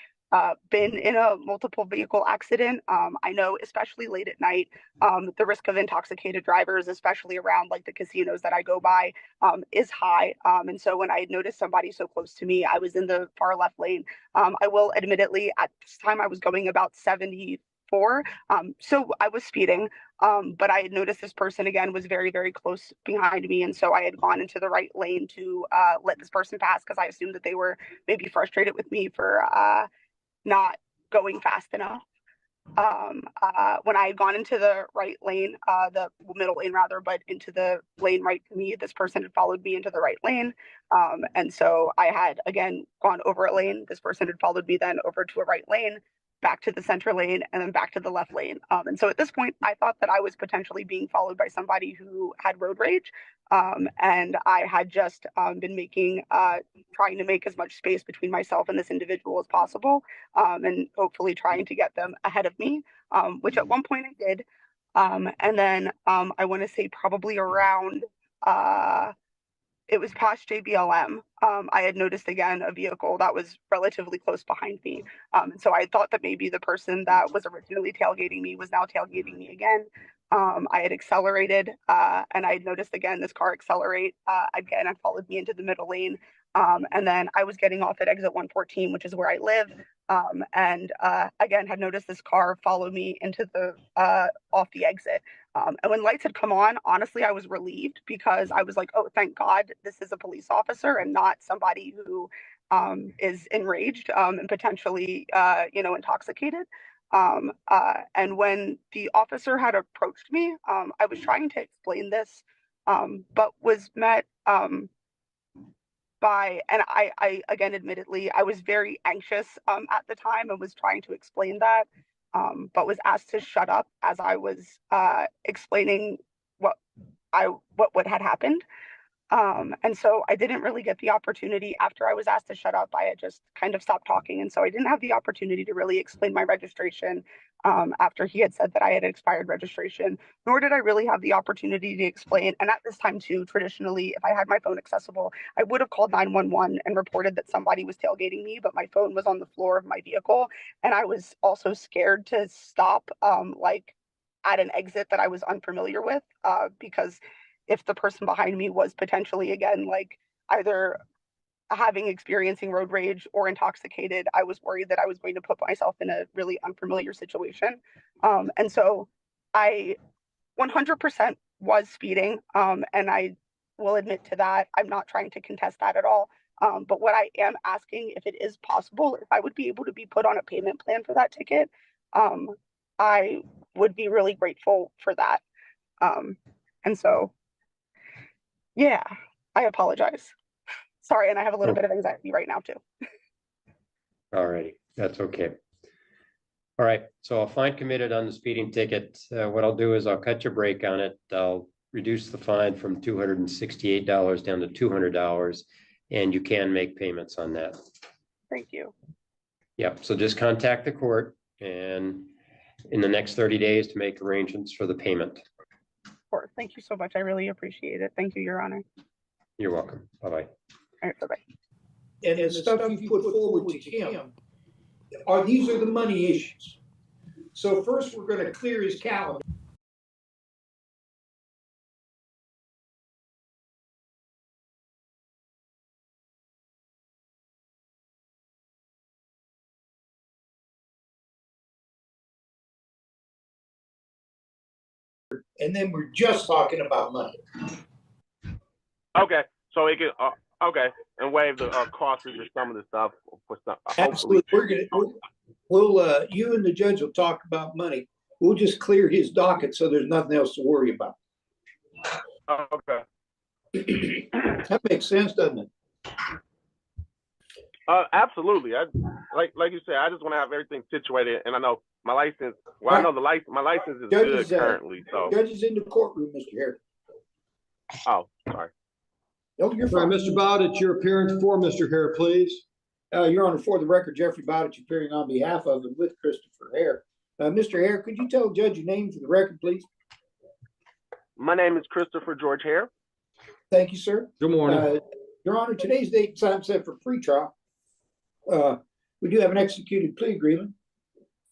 been in a multiple vehicle accident. I know, especially late at night, the risk of intoxicated drivers, especially around like the casinos that I go by, is high. And so when I noticed somebody so close to me, I was in the far left lane. I will admittedly, at this time, I was going about 74. So I was speeding, but I had noticed this person again was very, very close behind me. And so I had gone into the right lane to let this person pass because I assumed that they were maybe frustrated with me for not going fast enough. When I had gone into the right lane, the middle lane rather, but into the lane right to me, this person had followed me into the right lane. And so I had again gone over a lane. This person had followed me then over to a right lane, back to the center lane, and then back to the left lane. And so at this point, I thought that I was potentially being followed by somebody who had road rage. And I had just been trying to make as much space between myself and this individual as possible, and hopefully trying to get them ahead of me, which at one point I did. And then I want to say probably around it was past JBLM. I had noticed again a vehicle that was relatively close behind me. And so I thought that maybe the person that was originally tailgating me was now tailgating me again. I had accelerated and I had noticed again this car accelerate again and followed me into the middle lane. And then I was getting off at exit 114, which is where I live. And again, had noticed this car follow me into the off the exit. And when lights had come on, honestly, I was relieved because I was like, oh, thank God this is a police officer and not somebody who is enraged and potentially, intoxicated. And when the officer had approached me, I was trying to explain this, but was met and I again, admittedly, I was very anxious at the time and was trying to explain that, but was asked to shut up as I was explaining what had happened. And so I didn't really get the opportunity after I was asked to shut up. I had just kind of stopped talking. And so I didn't have the opportunity to really explain my registration after he had said that I had expired registration, nor did I really have the opportunity to explain. And at this time too, traditionally, if I had my phone accessible, I would have called 911 and reported that somebody was tailgating me, but my phone was on the floor of my vehicle. And I was also scared to stop at an exit that I was unfamiliar with because if the person behind me was potentially again either experiencing road rage or intoxicated, I was worried that I was going to put myself in a really unfamiliar situation. And so I 100% was speeding, and I will admit to that. I'm not trying to contest that at all. But what I am asking, if it is possible, if I would be able to be put on a payment plan for that ticket, I would be really grateful for that. And so yeah, I apologize. Sorry, and I have a little bit of anxiety right now too. All righty, that's okay. All right, so I'll fine committed on the speeding ticket. What I'll do is I'll cut your break on it. I'll reduce the fine from $268 down to $200, and you can make payments on that. Thank you. Yep, so just contact the court and in the next 30 days to make arrangements for the payment. Of course. Thank you so much. I really appreciate it. Thank you, Your Honor. You're welcome. Bye-bye. All right, bye-bye. And the stuff you put forward to him these are the money issues. So first we're going to clear his calendar. And then we're just talking about money. Okay, so it can and waive the costs or some of the stuff for some. Absolutely, we'll you and the judge will talk about money. We'll just clear his docket so there's nothing else to worry about. Okay, that makes sense, doesn't it? Absolutely. Like you said, I just want to have everything situated, and I know my license. Well, I know my license is good currently. So judge is in the courtroom, Mr. Hare. Oh, sorry. No, you're fine. Mr. Bowditch, your appearance for Mr. Hare, please. Your Honor, for the record, Jeffrey Bowditch appearing on behalf of and with Christopher Hare. Mr. Hare, could you tell the judge your name for the record, please? My name is Christopher George Hare. Thank you, sir. Good morning. Your Honor, today's date time set for pretrial. We do have an executed plea agreement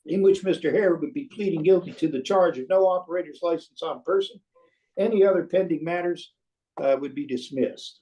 in which Mr. Hare would be pleading guilty to the charge of no operator's license on person. Any other pending matters would be dismissed.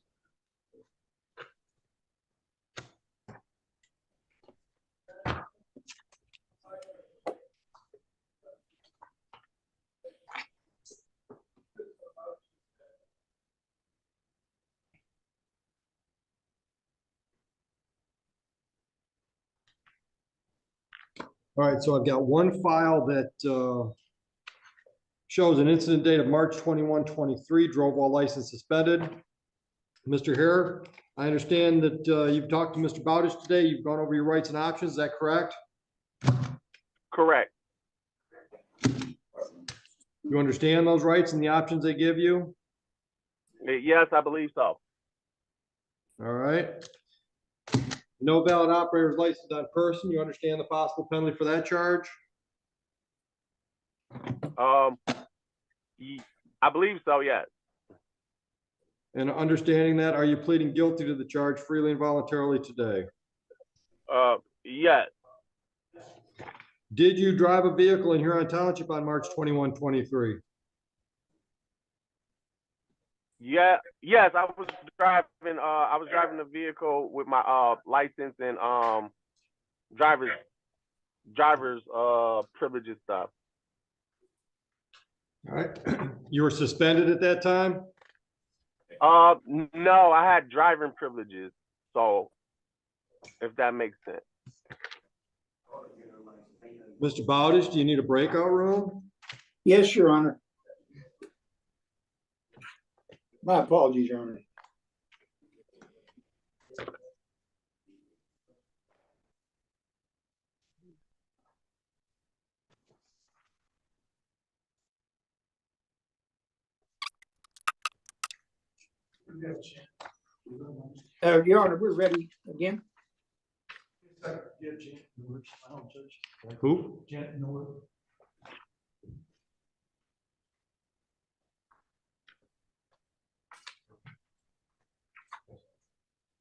All right, so I've got one file that shows an incident date of March 21, 23, drove while license suspended. Mr. Hare, I understand that you've talked to Mr. Bowdish today. You've gone over your rights and options. Is that correct? Correct. You understand those rights and the options they give you? Yes, I believe so. All right. No valid operator's license on person. You understand the possible penalty for that charge? I believe so, yes. And understanding that, are you pleading guilty to the charge freely and voluntarily today? Yes. Did you drive a vehicle in Huron Township on March 21, 23? Yeah, yes, I was driving the vehicle with my license and driver's privileges stuff. All right. You were suspended at that time? No, I had driving privileges. So if that makes sense. Mr. Bowdish, do you need a breakout room? Yes, Your Honor. My apologies, Your Honor. Your Honor, we're ready again. Who?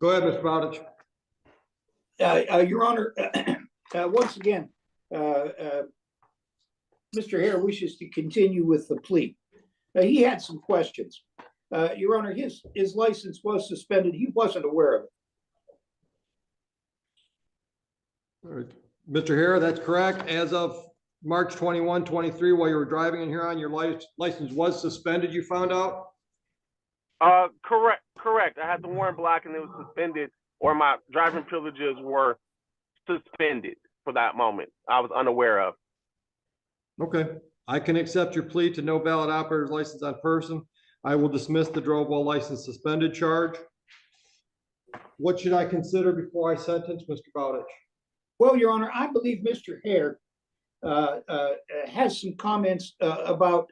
Go ahead, Mr. Bowditch. Your Honor, once again, Mr. Hare wishes to continue with the plea. He had some questions. Your Honor, his license was suspended. He wasn't aware of it. All right. Mr. Hare, that's correct. As of March 21, 23, while you were driving in Huron, your license was suspended, you found out? Correct. I had the warrant block and it was suspended, or my driving privileges were suspended for that moment. I was unaware of. Okay. I can accept your plea to no valid operator's license on person. I will dismiss the drove while license suspended charge. What should I consider before I sentence Mr. Bowditch? Well, Your Honor, I believe Mr. Hare has some comments about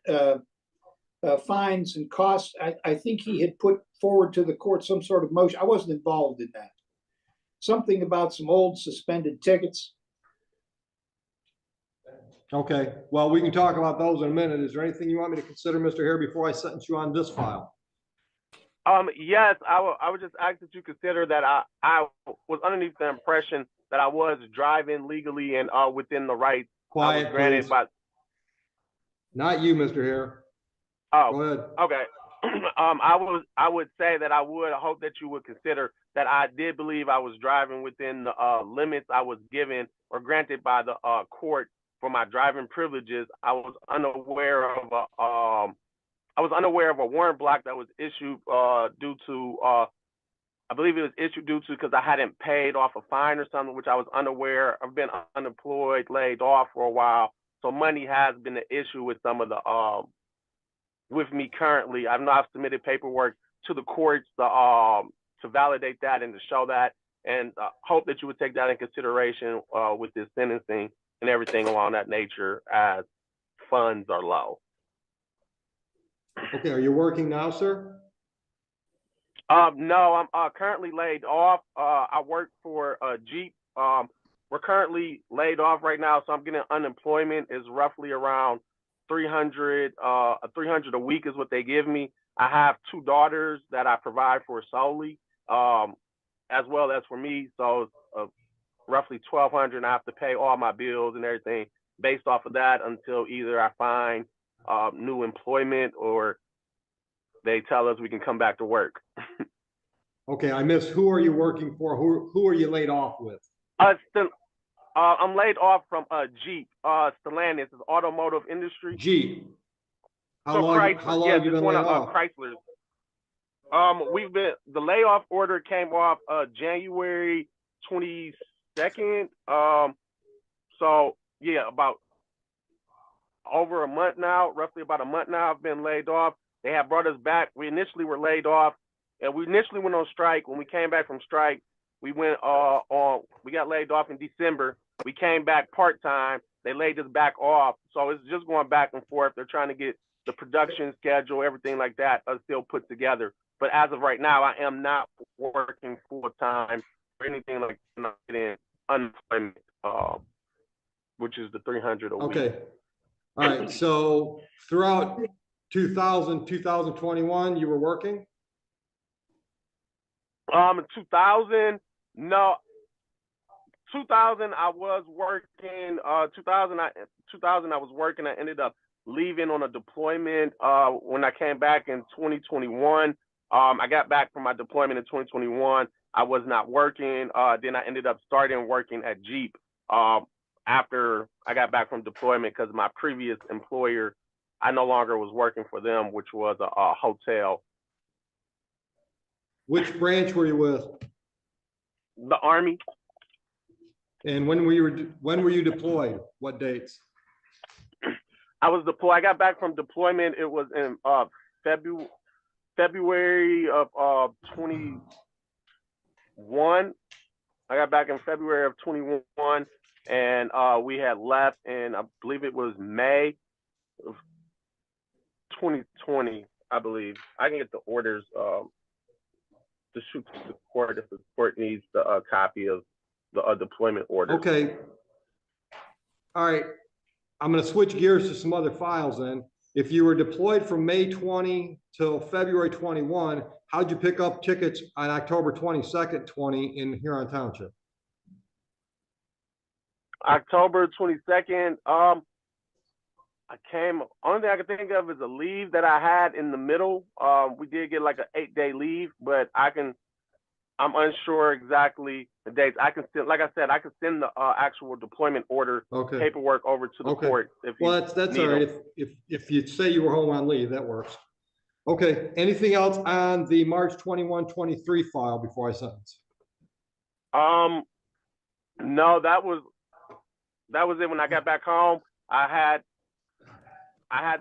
fines and costs. I think he had put forward to the court some sort of motion. I wasn't involved in that. Something about some old suspended tickets. Okay, well, we can talk about those in a minute. Is there anything you want me to consider, Mr. Hare, before I sentence you on this file? Yes, I would just ask that you consider that I was underneath the impression that I was driving legally and within the rights I was granted please. by. Not you, Mr. Hare. Oh, go ahead. Okay. I would say that I would hope that you would consider that I did believe I was driving within the limits I was given or granted by the court for my driving privileges. I was unaware of a warrant block that was issued due to I believe it was issued due to because I hadn't paid off a fine or something, which I was unaware. I've been unemployed, laid off for a while, so money has been an issue with some of the with me currently. I've not submitted paperwork to the courts to validate that and to show that, and hope that you would take that in consideration with this sentencing and everything along that nature as funds are low. Okay, are you working now, sir? No, I'm currently laid off. I work for Jeep. We're currently laid off right now, so I'm getting unemployment is roughly around $300 a week is what they give me. I have 2 daughters that I provide for solely, as well as for me. So roughly $1,200, and I have to pay all my bills and everything based off of that until either I find new employment or they tell us we can come back to work. Okay, I missed, who are you working for? Who are you laid off with? I'm laid off from Jeep, Stellantis, is automotive industry. Jeep. How So long Chrysler, have you been laid off? Chrysler. The layoff order came off January 22nd. So yeah, about over a month now, roughly about a month now, I've been laid off. They have brought us back. We initially were laid off, and we initially went on strike. When we came back from strike, we got laid off in December. We came back part-time. They laid us back off. So it's just going back and forth. They're trying to get the production schedule, everything like that, still put together. But as of right now, I am not working full-time or anything like that, in unemployment, which is the 300 a week. Okay. All right, so throughout 2021, you were working? 2000, no. 2000, I was working. 2000, I was working. I ended up leaving on a deployment when I came back in 2021. I got back from my deployment in 2021. I was not working. Then I ended up starting working at Jeep after I got back from deployment because my previous employer, I no longer was working for them, which was a hotel. Which branch were you with? The Army. And when were you deployed? What dates? I was deployed. I got back from deployment. It was in February of 21. I got back in February of 21, and we had left in, I believe it was May of 2020. I believe I can get the orders to shoot to the court if the court needs the copy of the deployment order. Okay. All right. I'm going to switch gears to some other files then. If you were deployed from May 20 till February 21, how'd you pick up tickets on October 22nd, 20 in Huron Township? October 22nd, only thing I can think of is a leave that I had in the middle. We did get like an 8-day leave, but I'm unsure exactly the dates. I can send, like I said, I can send the actual deployment order paperwork over to the court. Well, that's all right. If you say you were home on leave, that works. Okay. Anything else on the March 21, 23 file before I sentence? No, that was it. When I got back home, I had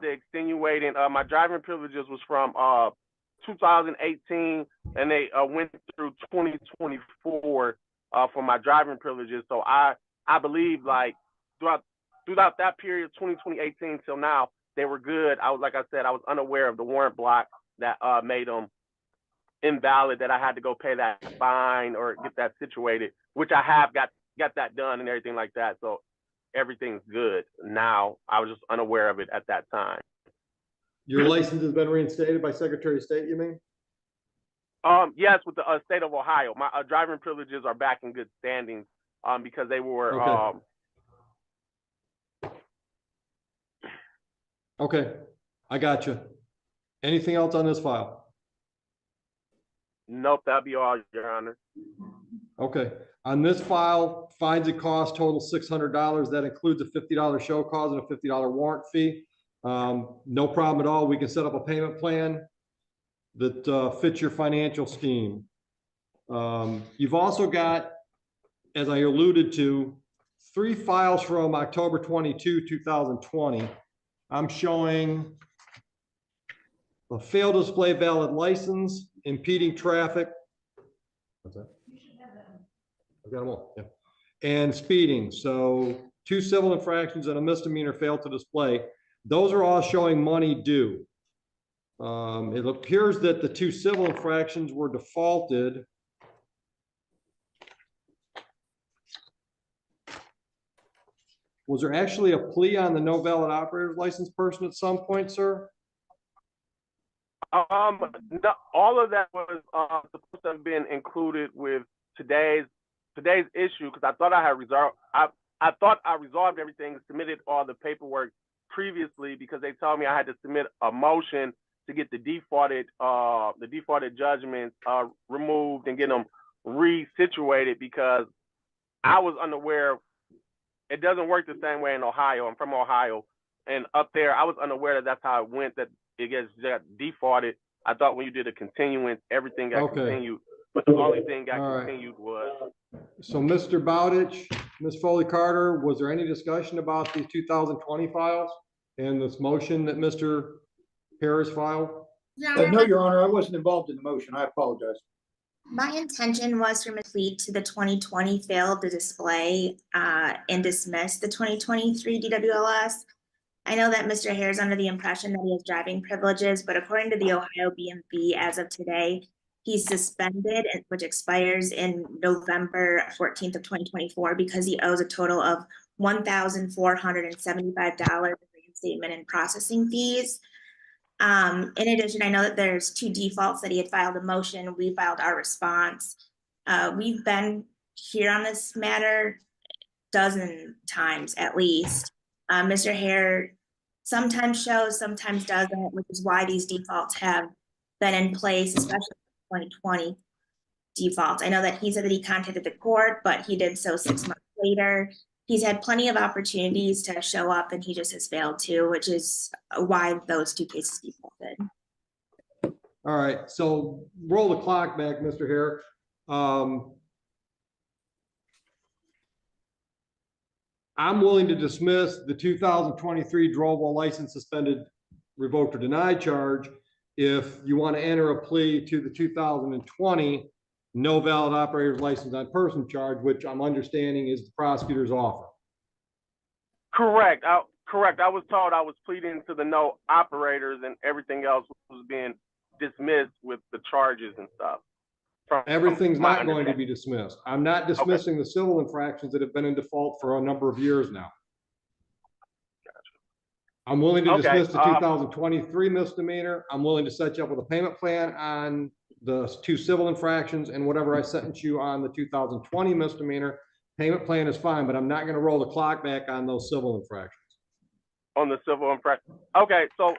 the extenuating. My driving privileges was from 2018, and they went through 2024 for my driving privileges. So I believe like throughout that period, 2018 till now, they were good. Like I said, I was unaware of the warrant block that made them invalid, that I had to go pay that fine or get that situated, which I have got that done and everything like that. So everything's good now. I was just unaware of it at that time. Your license has been reinstated by Secretary of State, you mean? Yes, with the state of Ohio. My driving privileges are back in good standing because they were. Okay, I got you. Anything else on this file? Nope, that'll be all, Your Honor. Okay, on this file, fines and costs total $600. That includes a $50 show cause and a $50 warrant fee. No problem at all. We can set up a payment plan that fits your financial scheme. You've also got, as I alluded to, 3 files from October 22, 2020. I'm showing a failed display valid license, impeding traffic. What's that? I've got them all. Yeah. And speeding. So 2 civil infractions and a misdemeanor failed to display. Those are all showing money due. It appears that the 2 civil infractions were defaulted. Was there actually a plea on the no valid operator's license person at some point, sir? No, all of that was supposed to have been included with today's today's issue, because I thought I had resolved, I thought I resolved everything and submitted all the paperwork previously, because they told me I had to submit a motion to get the defaulted judgments removed and get them resituated, because I was unaware. It doesn't work the same way in Ohio. I'm from Ohio, and up there I was unaware that that's how it went, that it got defaulted. I thought when you did a continuance, everything got continued, but the only thing got continued was. So Mr. Bowditch, Ms. Foley Carter, was there any discussion about the 2020 files and this motion that Mr. Harris filed? No, Your Honor, I wasn't involved in the motion. I apologize. My intention was for me to plead to the 2020 failed to display and dismiss the 2023 DWLS. I know that Mr. Hare is under the impression that he has driving privileges, but according to the Ohio BMV as of today, he's suspended, which expires in November 14th of 2024, because he owes a total of $1,475 in reinstatement and processing fees. In addition, I know that there's 2 defaults that he had filed a motion. We filed our response. We've been here on this matter dozen times at least. Mr. Hare sometimes shows, sometimes doesn't, which is why these defaults have been in place, especially 2020 defaults. I know that he said that he contacted the court, but he did so 6 months later. He's had plenty of opportunities to show up, and he just has failed to, which is why those 2 cases defaulted. All right, so roll the clock back, Mr. Hare. I'm willing to dismiss the 2023 drawable license suspended, revoked, or denied charge if you want to enter a plea to the 2020 no valid operator's license on person charge, which I'm understanding is the prosecutor's offer. Correct. Correct. I was told I was pleading to the no operators, and everything else was being dismissed with the charges and stuff. Everything's not going to be dismissed. I'm not dismissing the civil infractions that have been in default for a number of years now. I'm willing to dismiss the 2023 misdemeanor. I'm willing to set you up with a payment plan on the 2 civil infractions, and whatever I sentence you on the 2020 misdemeanor. Payment plan is fine, but I'm not going to roll the clock back on those civil infractions. On the civil infraction. Okay, so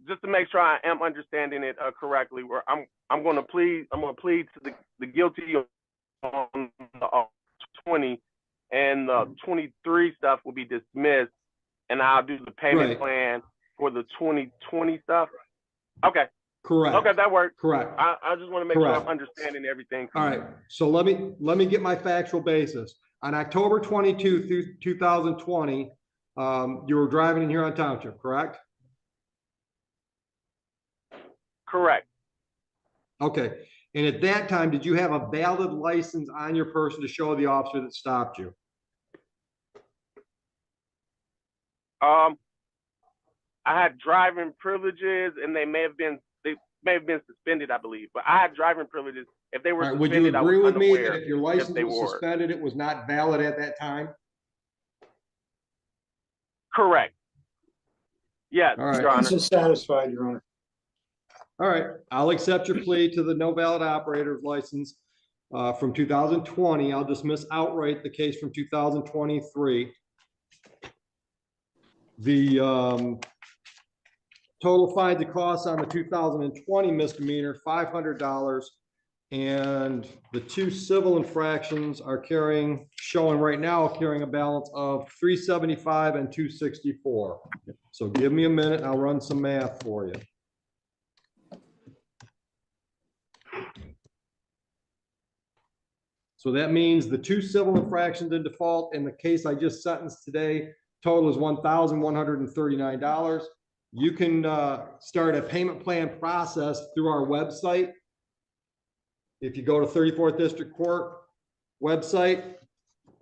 just to make sure I am understanding it correctly, where I'm going to plead to the guilty on the 20, and the 23 stuff will be dismissed, and I'll do the payment plan for the 2020 stuff. Okay. Correct. Okay, that works. Correct. I just want to make sure I'm understanding everything. All right. So let me get my factual basis. On October 22, 2020, you were driving in Huron Township, correct? Correct. Okay. And at that time, did you have a valid license on your person to show the officer that stopped you? I had driving privileges, and they may have been suspended, I believe. But I had driving privileges. If they were suspended, would you agree with me that if your license was was suspended, it was not valid at that time? Correct. Yes, all right. Your Honor. This is satisfied, Your Honor. All right, I'll accept your plea to the no valid operator's license from 2020. I'll dismiss outright the case from 2023. The total fines and costs on the 2020 misdemeanor, $500, and the 2 civil infractions are showing right now carrying a balance of $375 and $264. So give me a minute, I'll run some math for you. So that means the 2 civil infractions in default in the case I just sentenced today, total is $1,139. You can start a payment plan process through our website. If you go to 34th District Court website,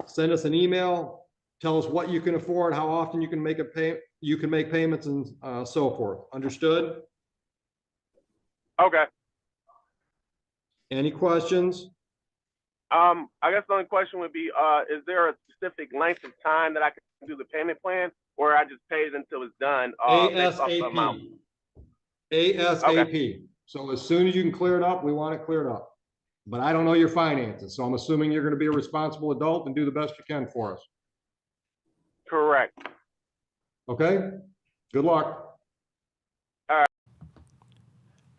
send us an email, tell us what you can afford, how often you can make payments, and so forth. Understood? Okay. Any questions? I guess the only question would be, is there a specific length of time that I can do the payment plan, or I just pay it until it's done? ASAP. ASAP. Okay. So as soon as you can clear it up, we want it cleared up. but I don't know your finances, so I'm assuming you're gonna be a responsible adult and do the best you can for us. Correct. Okay? Good luck.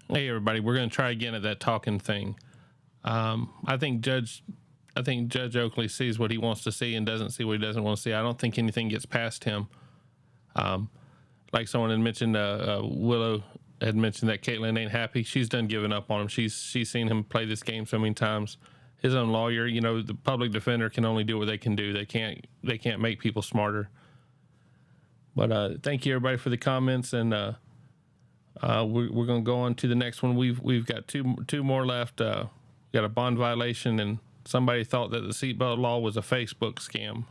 Hey everybody, we're going to try again at that talking thing. I think Judge Oakley sees what he wants to see and doesn't see what he doesn't want to see. I don't think anything gets past him. Like someone had mentioned, Willow had mentioned that Caitlin ain't happy. She's done giving up on him. She's seen him play this game so many times. His own lawyer, you know, the public defender can only do what they can do. They can't make people smarter. But thank you everybody for the comments, and we're going to go on to the next one. We've got two more left. Got a bond violation, and somebody thought that the seatbelt law was a Facebook scam,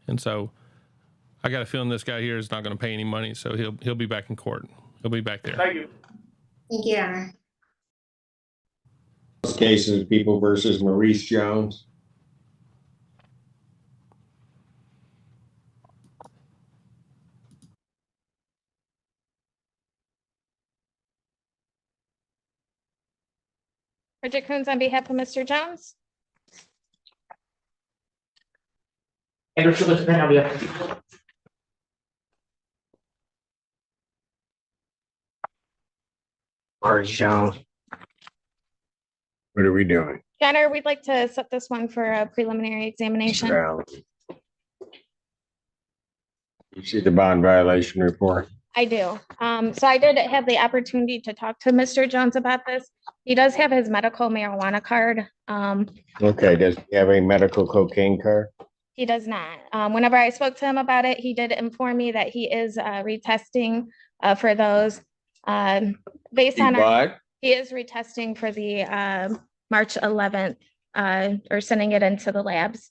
and so I got a feeling this guy here is not going to pay any money, so he'll be back in court. He'll be back there. Thank you. Thank you, Your Honor. This case is People versus Maurice Jones. Bridget Coons on behalf of Mr. Jones. Andrew Phillips, on behalf of Maurice Jones. What are we doing? Gunner, we'd like to set this one for a preliminary examination. You see the bond violation report? I do. So I did have the opportunity to talk to Mr. Jones about this. He does have his medical marijuana card. Okay, does he have a medical cocaine card? He does not. Whenever I spoke to him about it, he did inform me that he is retesting for those. Based on he is retesting for the March 11th or sending it into the labs.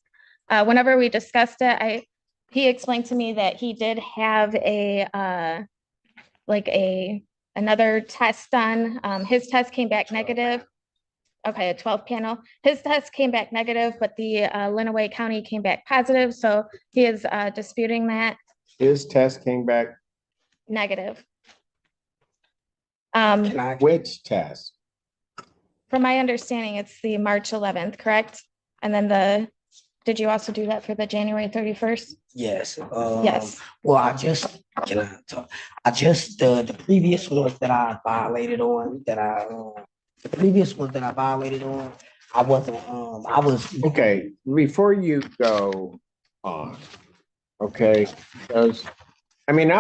Whenever we discussed it, he explained to me that he did have another test done. His test came back negative. Okay, a 12 panel. His test came back negative, but the Lenawee County came back positive. So he is disputing that. His test came back Negative. which test? From my understanding, it's the March 11th, correct? And then did you also do that for the January 31st? Yes. Yes. Well, the previous ones that I violated on, I was. Okay, before you go on, okay, I'll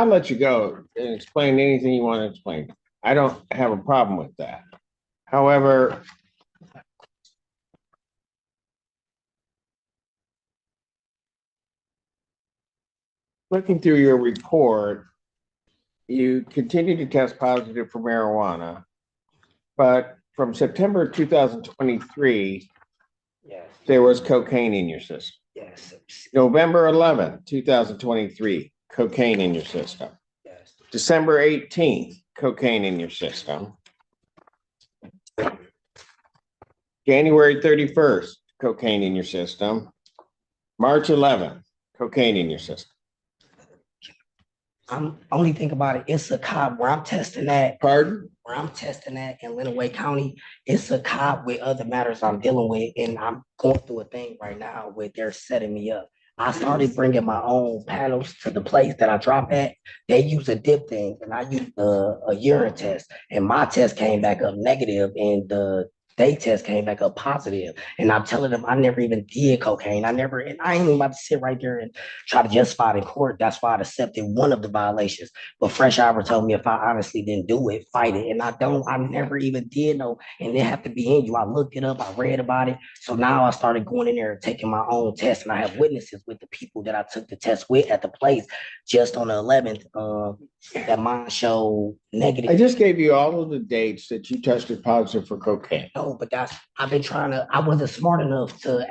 let you go and explain anything you want to explain. I don't have a problem with that. However, looking through your report, you continue to test positive for marijuana, but from September 2023, Yes. there was cocaine in your system. Yes. November 11th, 2023, cocaine in your system. Yes. December 18th, cocaine in your system. January 31st, cocaine in your system. March 11th, cocaine in your system. I'm only think about it. It's a cop where I'm testing that. Pardon? Where I'm testing that in Lenawee County. It's a cop with other matters I'm dealing with, and I'm going through a thing right now where they're setting me up. I started bringing my own panels to the place that I drop at. They use a dip thing, and I use a urine test, and my test came back up negative, and the they test came back up positive. And I'm telling them I never even did cocaine. And I ain't even about to sit right there and try to justify it in court. That's why I accepted one of the violations. But Fresh Harbor told me if I honestly didn't do it, fight it. And I never even did know. And it have to be in you. I looked it up, I read about it. So now I started going in there and taking my own test. And I have witnesses with the people that I took the test with at the place just on the 11th. That mine showed negative. I just gave you all of the dates that you tested positive for cocaine. No, but I wasn't smart enough to,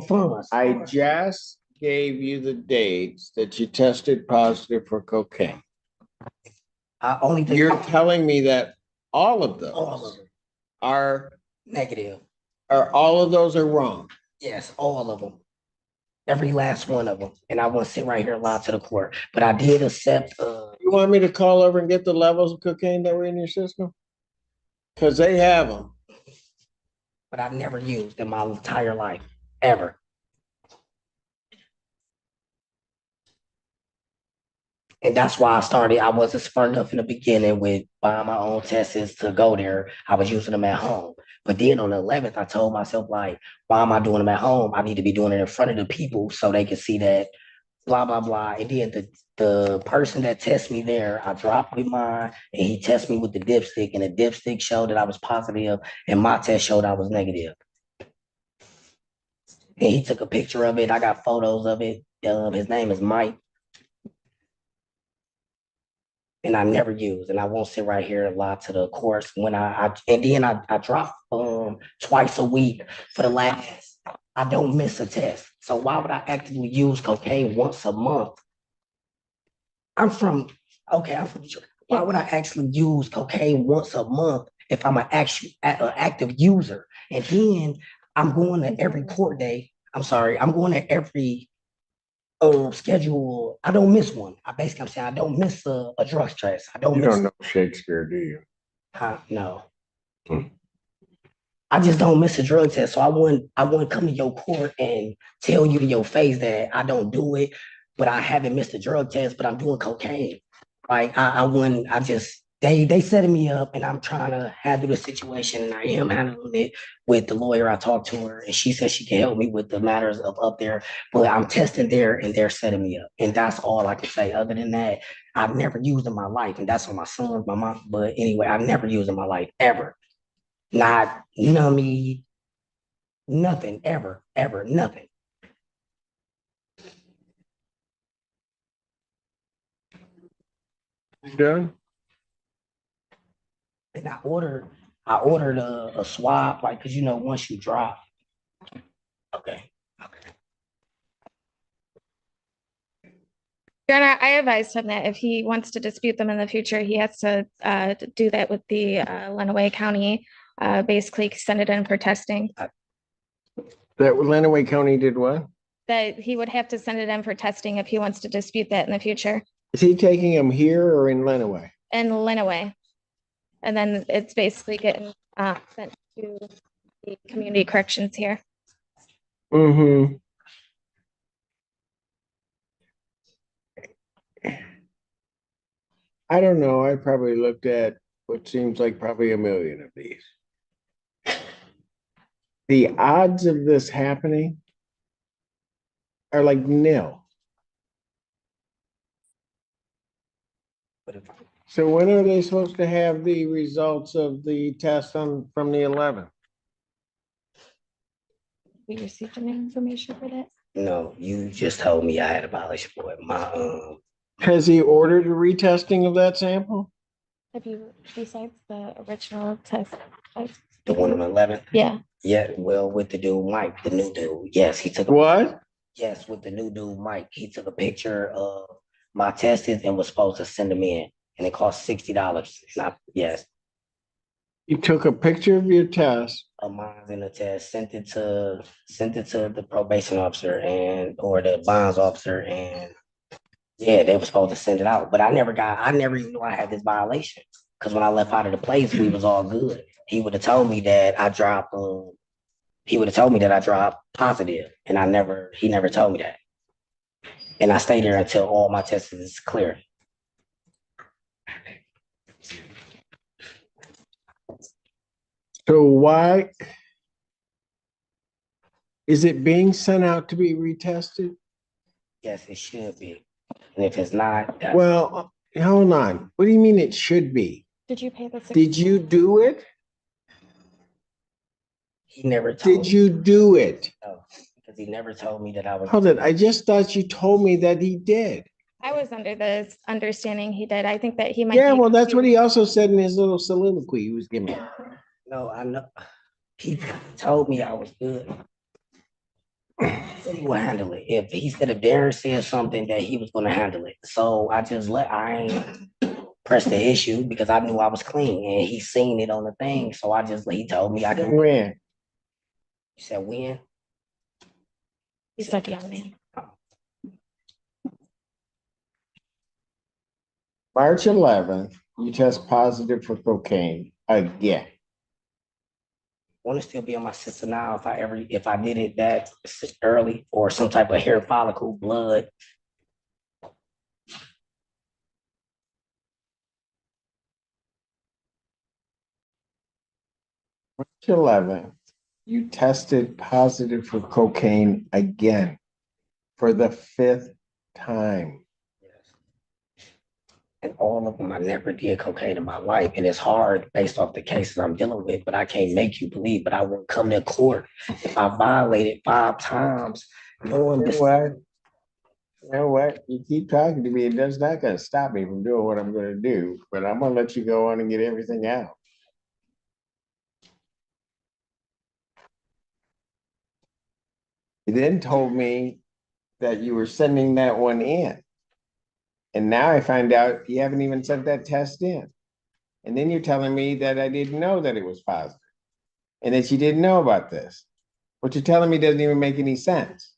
funds. I just gave you the dates that you tested positive for cocaine. You're telling me that all of those are negative. Or all of those are wrong? Yes, all of them. Every last one of them. And I won't sit right here and lie to the court. But I did accept. You want me to call over and get the levels of cocaine that were in your system? Because they have them. but I've never used in my entire life, ever. And that's why I wasn't smart enough in the beginning with buying my own tests to go there. I was using them at home. But then on the 11th, I told myself, like, why am I doing them at home? I need to be doing it in front of the people so they can see that, blah, blah, blah. And then the person that tested me there, I dropped with mine and he tested me with the dipstick, and the dipstick showed that I was positive and my test showed I was negative. And he took a picture of it. I got photos of it. His name is Mike. And I never use, and I won't sit right here and lie to the course when I drop twice a week for the last, I don't miss a test. So why would I actively use cocaine once a month? I'm from Detroit. Why would I actually use cocaine once a month if I'm an active user? And then I'm going to every court day. I'm going to every schedule. I don't miss one. I'm saying I don't miss a drug test. You don't know Shakespeare, do you? No. I just don't miss a drug test. So I wouldn't come to your court and tell you to your face that I don't do it, but I haven't missed a drug test, but I'm doing cocaine. Like they setting me up, and I'm trying to handle the situation, and I am handling it with the lawyer. I talked to her and she said she can help me with the matters of up there, but I'm testing there and they're setting me up. And that's all I can say. Other than that, I've never used in my life. And that's on my son, my mom. But anyway, I've never used in my life ever. Not, you know what I mean? Nothing, ever, nothing. You done? And I ordered a swab, like, cause once you drop. Okay. Your Honor, I advised him that if he wants to dispute them in the future, he has to do that with the Lenawee County, basically send it in for testing. That Lenawee County did what? That he would have to send it in for testing if he wants to dispute that in the future. Is he taking them here or in Lenawee? In Lenawee. And then it's basically getting sent to the community corrections here. Mm-hmm. I don't know. I probably looked at what seems like probably 1 million of these. The odds of this happening are like nil. So when are they supposed to have the results of the test from the 11th? We received any information for that? No, you just told me I had a violation for it. Has he ordered a retesting of that sample? Have you, besides the original test? The one on the 11th? Yeah. Yeah, well, with the dude, Mike, the new dude. Yes, he took what? Yes, with the new dude, Mike. He took a picture of my tests and was supposed to send them in. And it cost $60. Yes. You took a picture of your test. Of mine in the test, sent it to the probation officer or the bonds officer, and yeah, they were supposed to send it out. But I never even knew I had this violation. Because when I left out of the place, we was all good. He would have told me that I dropped positive, and he never told me that. And I stayed there until all my tests is clear. So why is it being sent out to be retested? Yes, it should be. And if it's not, well, hold on. What do you mean it should be? Did you pay the Did you do it? He never told me. Did you do it? No, because he never told me that I was. Hold it. I just thought you told me that he did. I was under the understanding he did. I think that he might. Yeah, well, that's what he also said in his little soliloquy he was giving. No, I know. He told me I was good. He would handle it. If Darren said something, that he was going to handle it. So I ain't pressed the issue because I knew I was clean, and he seen it on the thing. So he told me I could win. You said when? He said young man. March 11th, you test positive for cocaine again. want to still be on my system now if I did it that early or some type of hair follicle blood. March 11th, you tested positive for cocaine again for the 5th time. And all of them, I never did cocaine in my life. And it's hard based off the cases I'm dealing with, but I can't make you believe, but I won't come to court if I violated 5 times. Knowing this. You know what? You keep talking to me, and that's not gonna stop me from doing what I'm gonna do, but I'm gonna let you go on and get everything out. You then told me that you were sending that one in. And now I find out you haven't even sent that test in. And then you're telling me that I didn't know that it was positive and that you didn't know about this. What you're telling me doesn't even make any sense.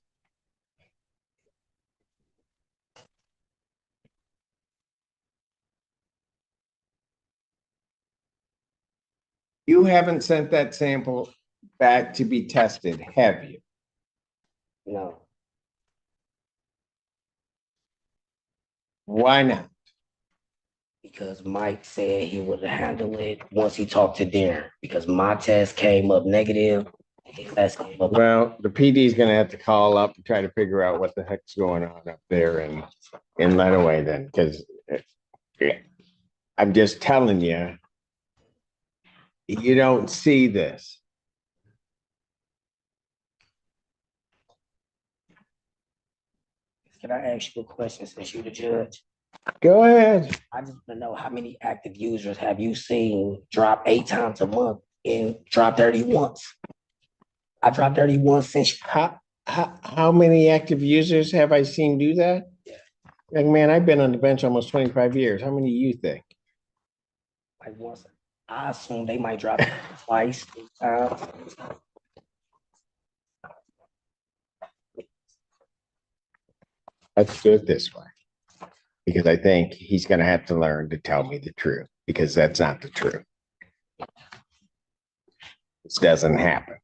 You haven't sent that sample back to be tested, have you? No. Why not? Because Mike said he would handle it once he talked to Darren, because my test came up negative. His test came up. Well, the PD is gonna have to call up and try to figure out what the heck's going on up there in Lenawee then, because I'm just telling you, you don't see this. Can I ask you a question since you're the judge? Go ahead. I just want to know, how many active users have you seen drop 8 times a month and drop 30 once? I dropped 30 once since. How many active users have I seen do that? Yeah. Like, man, I've been on the bench almost 25 years. How many do you think? Like once. I assume they might drop it twice, 3 times. Let's do it this way. Because I think he's gonna have to learn to tell me the truth, because that's not the truth. This doesn't happen.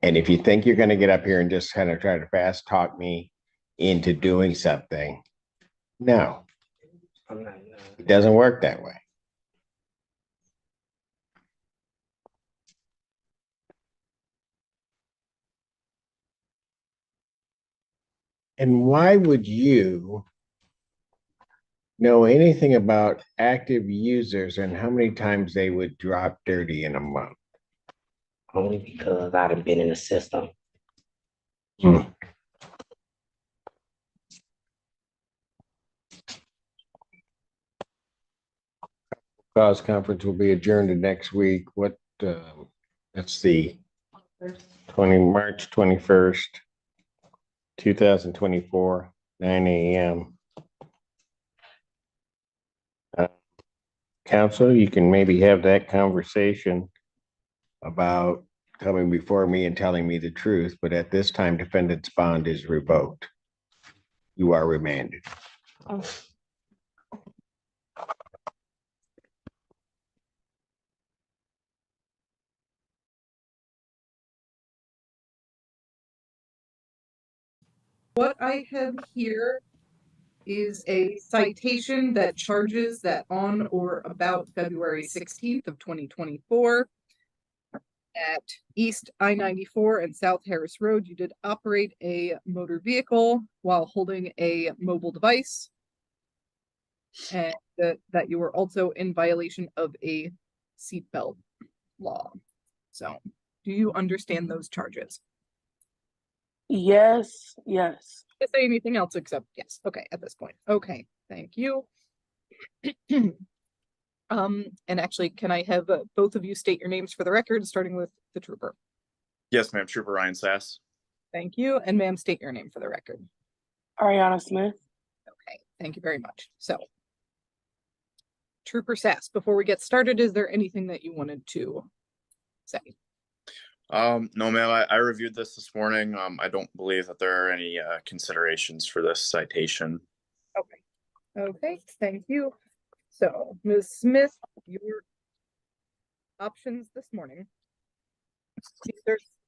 And if you think you're gonna get up here and just kind of try to fast talk me into doing something, no. It doesn't work that way. And why would you know anything about active users and how many times they would drop 30 in a month? Only because I'd have been in the system. Cause conference will be adjourned to next week. That's the March 21st, 2024, 9 a.m. Council, you can maybe have that conversation about coming before me and telling me the truth, but at this time, defendant's bond is revoked. You are remanded. What I have here is a citation that charges that on or about February 16th of 2024 at East I-94 and South Harris Road, you did operate a motor vehicle while holding a mobile device, and that you were also in violation of a seatbelt law. So, do you understand those charges? Yes, yes. Say anything else except yes. Okay, at this point. Okay, thank you. And actually, can I have both of you state your names for the record, starting with the trooper? Yes, ma'am. Trooper Ryan Sass. Thank you. And ma'am, state your name for the record. Ariana Smith. Okay, thank you very much. So, Trooper Sass, before we get started, is there anything that you wanted to say? No, ma'am. I reviewed this morning. I don't believe that there are any considerations for this citation. Okay. Okay, thank you. So, Ms. Smith, your options this morning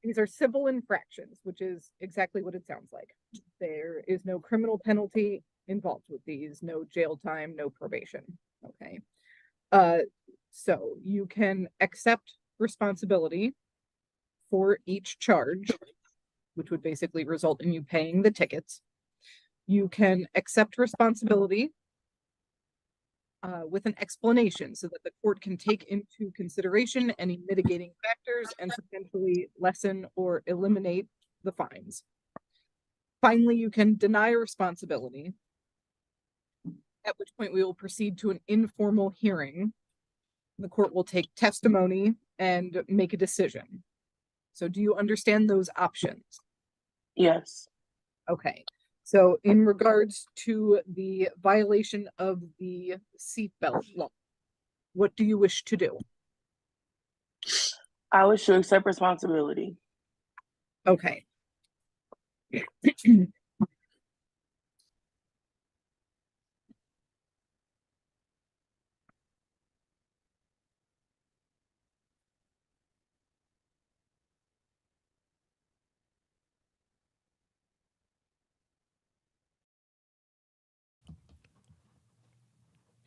These are civil infractions, which is exactly what it sounds like. There is no criminal penalty involved with these, no jail time, no probation. Okay. So you can accept responsibility for each charge, which would basically result in you paying the tickets. You can accept responsibility with an explanation so that the court can take into consideration any mitigating factors and potentially lessen or eliminate the fines. Finally, you can deny responsibility, at which point we will proceed to an informal hearing. The court will take testimony and make a decision. So do you understand those options? Yes. Okay. So in regards to the violation of the seatbelt law, what do you wish to do? I wish to accept responsibility. Okay.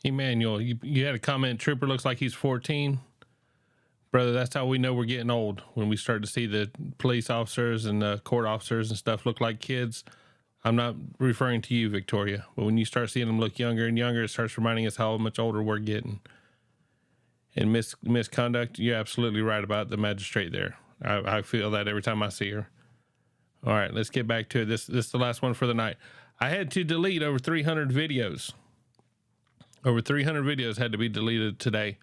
Emmanuel, you had a comment. Trooper looks like he's 14. Brother, that's how we know we're getting old, when we start to see the police officers and the court officers and stuff look like kids. I'm not referring to you, Victoria, but when you start seeing them look younger and younger, it starts reminding us how much older we're getting. And misconduct, you're absolutely right about the magistrate there. I feel that every time I see her. All right, let's get back to it. This is the last one for the night. I had to delete over 300 videos. Over 300 videos had to be deleted today.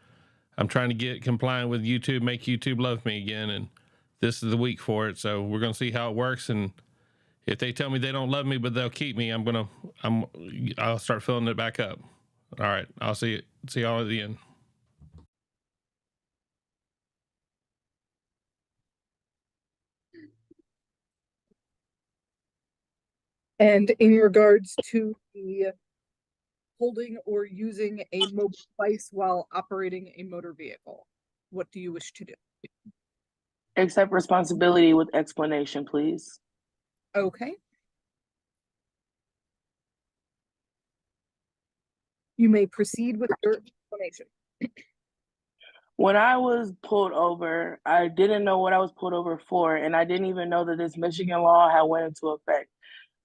I'm trying to get compliant with YouTube, make YouTube love me again, and this is the week for it. So we're gonna see how it works, and if they tell me they don't love me but they'll keep me, I'll start filling it back up. All right, I'll see y'all at the end. And in regards to the holding or using a mobile device while operating a motor vehicle, what do you wish to do? Accept responsibility with explanation, please. Okay. You may proceed with your explanation. When I was pulled over, I didn't know what I was pulled over for, and I didn't even know that this Michigan law had went into effect.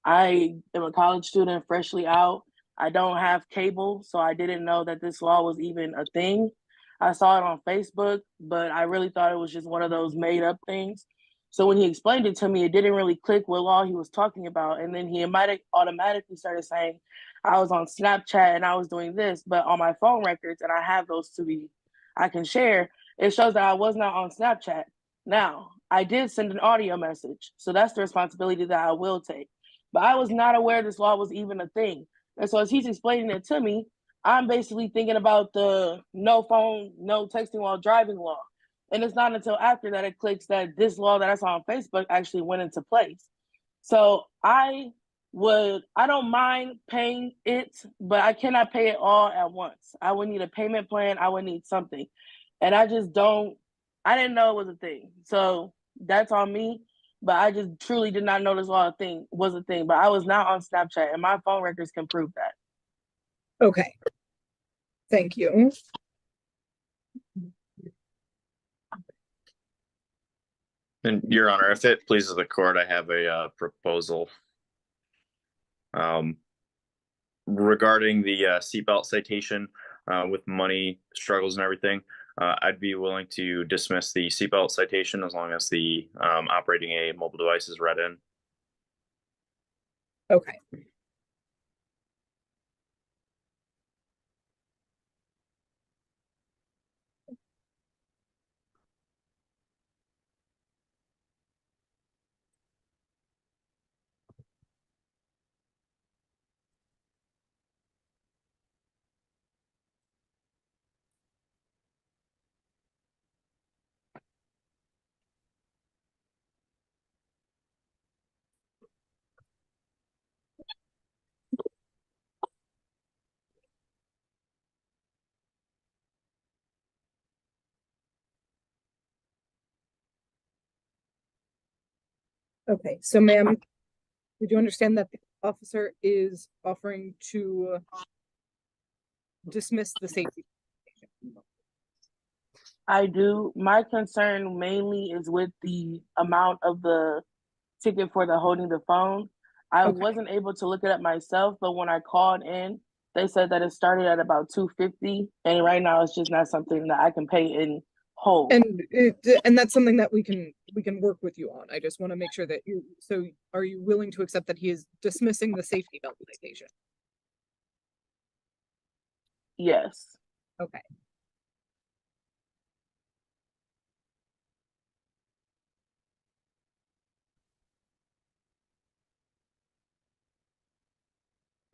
I am a college student, freshly out. I don't have cable, so I didn't know that this law was even a thing. I saw it on Facebook, but I really thought it was just one of those made up things. So when he explained it to me, it didn't really click what law he was talking about. And then he automatically started saying I was on Snapchat and I was doing this, but on my phone records, and I have those I can share, it shows that I was not on Snapchat. Now, I did send an audio message, so that's the responsibility that I will take. But I was not aware this law was even a thing. And so as he's explaining it to me, I'm basically thinking about the no phone, no texting while driving law. And it's not until after that it clicks that this law that I saw on Facebook actually went into place. So I don't mind paying it, but I cannot pay it all at once. I would need a payment plan. I would need something. And I didn't know it was a thing. So that's on me. But I just truly did not know this law was a thing. But I was not on Snapchat, and my phone records can prove that. Okay. Thank you. And Your Honor, if it pleases the court, I have a proposal. Regarding the seatbelt citation with money struggles and everything, I'd be willing to dismiss the seatbelt citation as long as the operating a mobile device is read in. Okay. Okay, so ma'am, did you understand that the officer is offering to dismiss the safety? I do. My concern mainly is with the amount of the ticket for the holding the phone. I wasn't able to look it up myself, but when I called in, they said that it started at about $250, and right now it's just not something that I can pay in whole. And that's something that we can work with you on. I just want to make sure that are you willing to accept that he is dismissing the safety belt citation? Yes. Okay.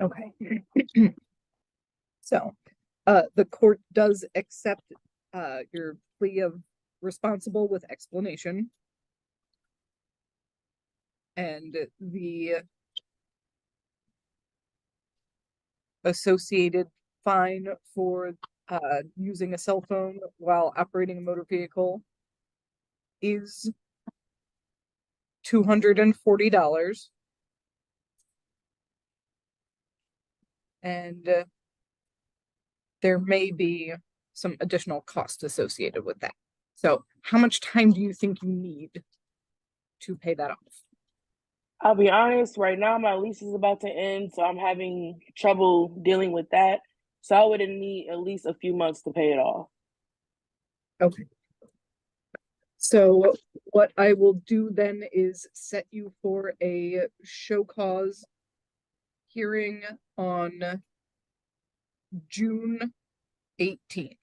Okay. So, the court does accept your plea of responsible with explanation. And the associated fine for using a cell phone while operating a motor vehicle is $240. And there may be some additional cost associated with that. So how much time do you think you need to pay that off? I'll be honest, right now my lease is about to end, so I'm having trouble dealing with that. So I would need at least a few months to pay it off. Okay. So what I will do then is set you for a show cause hearing on June 18th.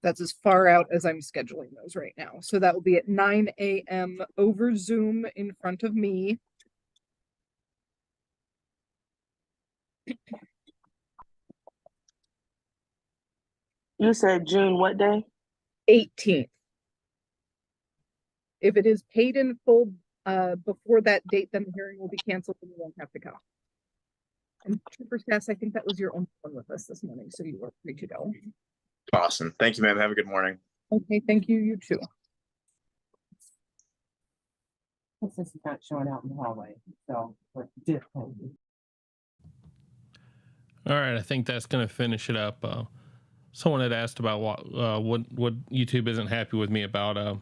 That's as far out as I'm scheduling those right now. So that will be at 9 a.m. over Zoom in front of me. You said June what day? 18th. If it is paid in full before that date, then the hearing will be canceled and you won't have to come. And Trooper Sass, I think that was your only one with us this morning, so you are free to go. Awesome. Thank you, ma'am. Have a good morning. Okay, thank you. You too. Since he's not showing out in the hallway, so we're different. All right, I think that's going to finish it up. Someone had asked about what YouTube isn't happy with me about.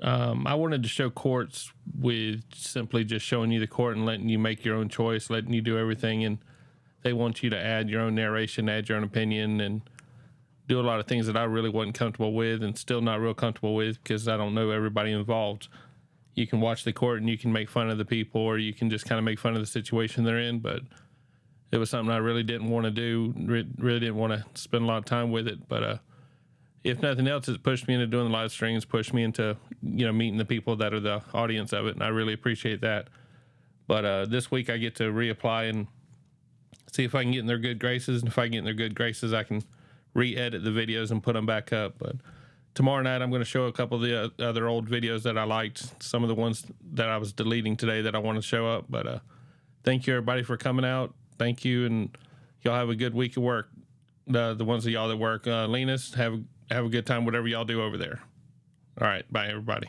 I wanted to show courts with simply just showing you the court and letting you make your own choice, letting you do everything, and they want you to add your own narration, add your own opinion, and do a lot of things that I really wasn't comfortable with and still not real comfortable with because I don't know everybody involved. You can watch the court and you can make fun of the people, or you can just kind of make fun of the situation they're in, but it was something I really didn't want to do, really didn't want to spend a lot of time with it. But if nothing else, it's pushed me into doing the live streams, pushed me into, meeting the people that are the audience of it, and I really appreciate that. But this week I get to reapply and see if I can get in their good graces, and if I get in their good graces, I can re-edit the videos and put them back up. But tomorrow night I'm going to show a couple of the other old videos that I liked, some of the ones that I was deleting today that I want to show up. But thank you everybody for coming out. Thank you, and y'all have a good week of work. The ones of y'all that work, Linus, have a good time, whatever y'all do over there. All right, bye everybody.